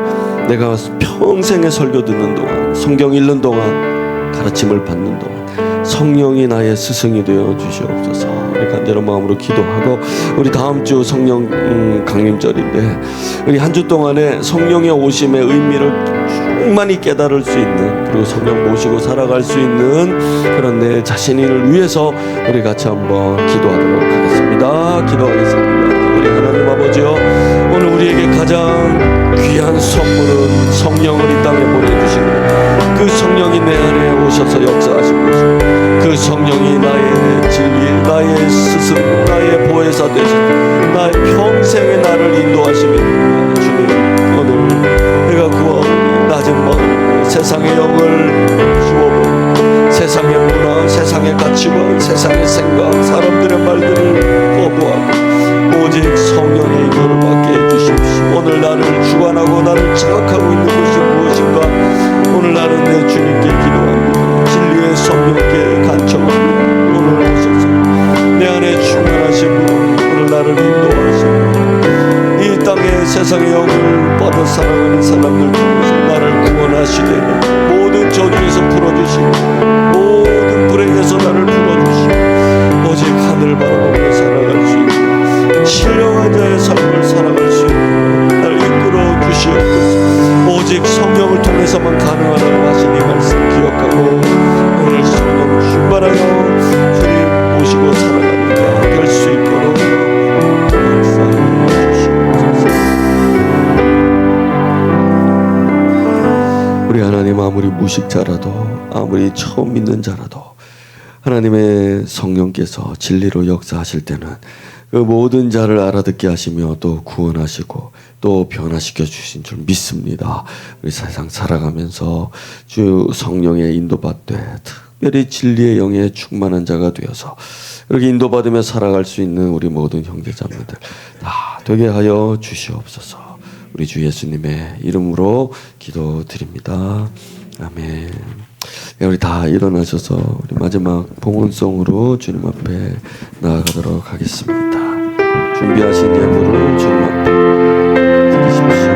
내가 평생의 설교 듣는 동안 성경 읽는 동안 가르침을 받는 동안 성령이 나의 스승이 되어 주시옵소서. 우리 간절한 마음으로 기도하고 우리 다음 주 성령 강림절인데 우리 한 주 동안에 성령의 오심의 의미를 충만히 깨달을 수 있는 그리고 성령 모시고 살아갈 수 있는 그런 내 자신을 위해서 우리 같이 한번 기도하도록 하겠습니다. 기도하겠습니다. 우리 하나님 아버지요 오늘 우리에게 가장 귀한 선물은 성령을 이 땅에 보내주시는 그 성령이 내 안에 오셔서 역사하시고 그 성령이 나의 진리, 나의 스승, 나의 보혜사 되시고 나의 평생의 나를 인도하시는 주님 오늘 내가 그와 낮은 마음 세상의 영을 주워보고 세상의 문화, 세상의 가치관, 세상의 생각, 사람들의 말들을 거부하고 오직 성령의 인도를 받게 해주십시오. 오늘 나를 주관하고 나를 지각하고 있는 것이 무엇인가 오늘 나는 내 주님께 기도합니다. 진리의 성령께 간청합니다. 오늘 오셔서 내 안에 충만하신 분 오늘 나를 인도하시고 이 땅에 세상의 영을 뻗어 살아가는 사람들 중에서 나를 구원하시되 모든 저주에서 풀어주시고 모든 불행에서 나를 풀어주시고 오직 하늘을 바라보며 살아갈 수 있는 신령한 자의 삶을 살아갈 수 있는 나를 이끌어 주시옵소서. 오직 성령을 통해서만 가능하다고 하신 이 말씀 기억하고 오늘 성령 충만하여 주님 모시고 살아가는 자 될 수 있도록 역사해 주시옵소서. 우리 하나님 아무리 무식자라도 아무리 처음 믿는 자라도 하나님의 성령께서 진리로 역사하실 때는 그 모든 자를 알아듣게 하시며 또 구원하시고 또 변화시켜 주신 줄 믿습니다. 우리 세상 살아가면서 주 성령의 인도받되 특별히 진리의 영에 충만한 자가 되어서 이렇게 인도받으며 살아갈 수 있는 우리 모든 형제자매들 다 되게 하여 주시옵소서. 우리 주 예수님의 이름으로 기도드립니다. 아멘. 우리 다 일어나셔서 우리 마지막 봉헌송으로 주님 앞에 나아가도록 하겠습니다. 준비하신 예물을 주님 앞에 드리십시오.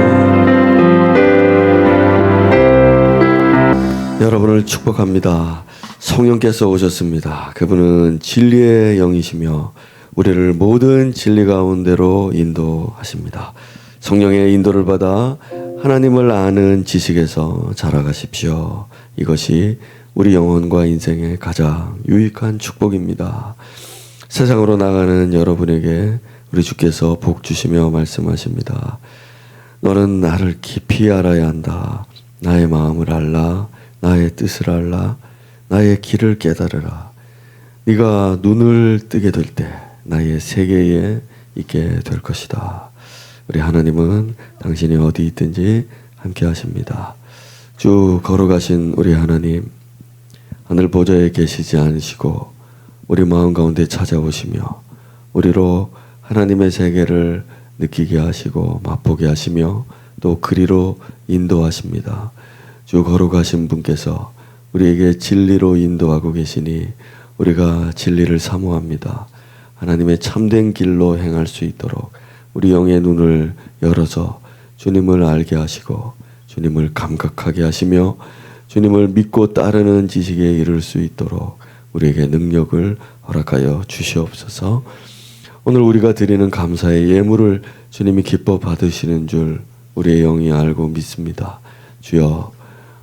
여러분을 축복합니다. 성령께서 오셨습니다. 그분은 진리의 영이시며 우리를 모든 진리 가운데로 인도하십니다. 성령의 인도를 받아 하나님을 아는 지식에서 자라가십시오. 이것이 우리 영혼과 인생의 가장 유익한 축복입니다. 세상으로 나가는 여러분에게 우리 주께서 복 주시며 말씀하십니다. 너는 나를 깊이 알아야 한다. 나의 마음을 알라. 나의 뜻을 알라. 나의 길을 깨달으라. 네가 눈을 뜨게 될 때 나의 세계에 있게 될 것이다. 우리 하나님은 당신이 어디 있든지 함께 하십니다. 쭉 걸어가신 우리 하나님, 하늘 보좌에 계시지 않으시고 우리 마음 가운데 찾아오시며 우리로 하나님의 세계를 느끼게 하시고 맛보게 하시며 또 그리로 인도하십니다. 쭉 걸어가신 분께서 우리에게 진리로 인도하고 계시니 우리가 진리를 사모합니다. 하나님의 참된 길로 행할 수 있도록 우리 영의 눈을 열어서 주님을 알게 하시고 주님을 감각하게 하시며 주님을 믿고 따르는 지식에 이를 수 있도록 우리에게 능력을 허락하여 주시옵소서. 오늘 우리가 드리는 감사의 예물을 주님이 기뻐 받으시는 줄 우리의 영이 알고 믿습니다. 주여,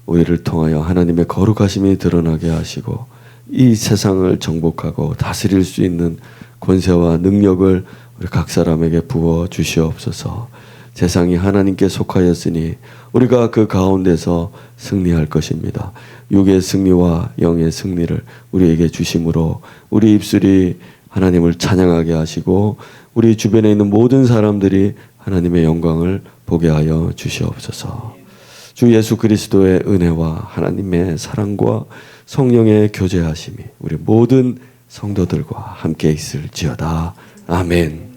우리를 통하여 하나님의 거룩하심이 드러나게 하시고 이 세상을 정복하고 다스릴 수 있는 권세와 능력을 우리 각 사람에게 부어 주시옵소서. 세상이 하나님께 속하였으니 우리가 그 가운데서 승리할 것입니다. 육의 승리와 영의 승리를 우리에게 주심으로 우리 입술이 하나님을 찬양하게 하시고 우리 주변에 있는 모든 사람들이 하나님의 영광을 보게 하여 주시옵소서. 주 예수 그리스도의 은혜와 하나님의 사랑과 성령의 교제하심이 우리 모든 성도들과 함께 있을지어다. 아멘.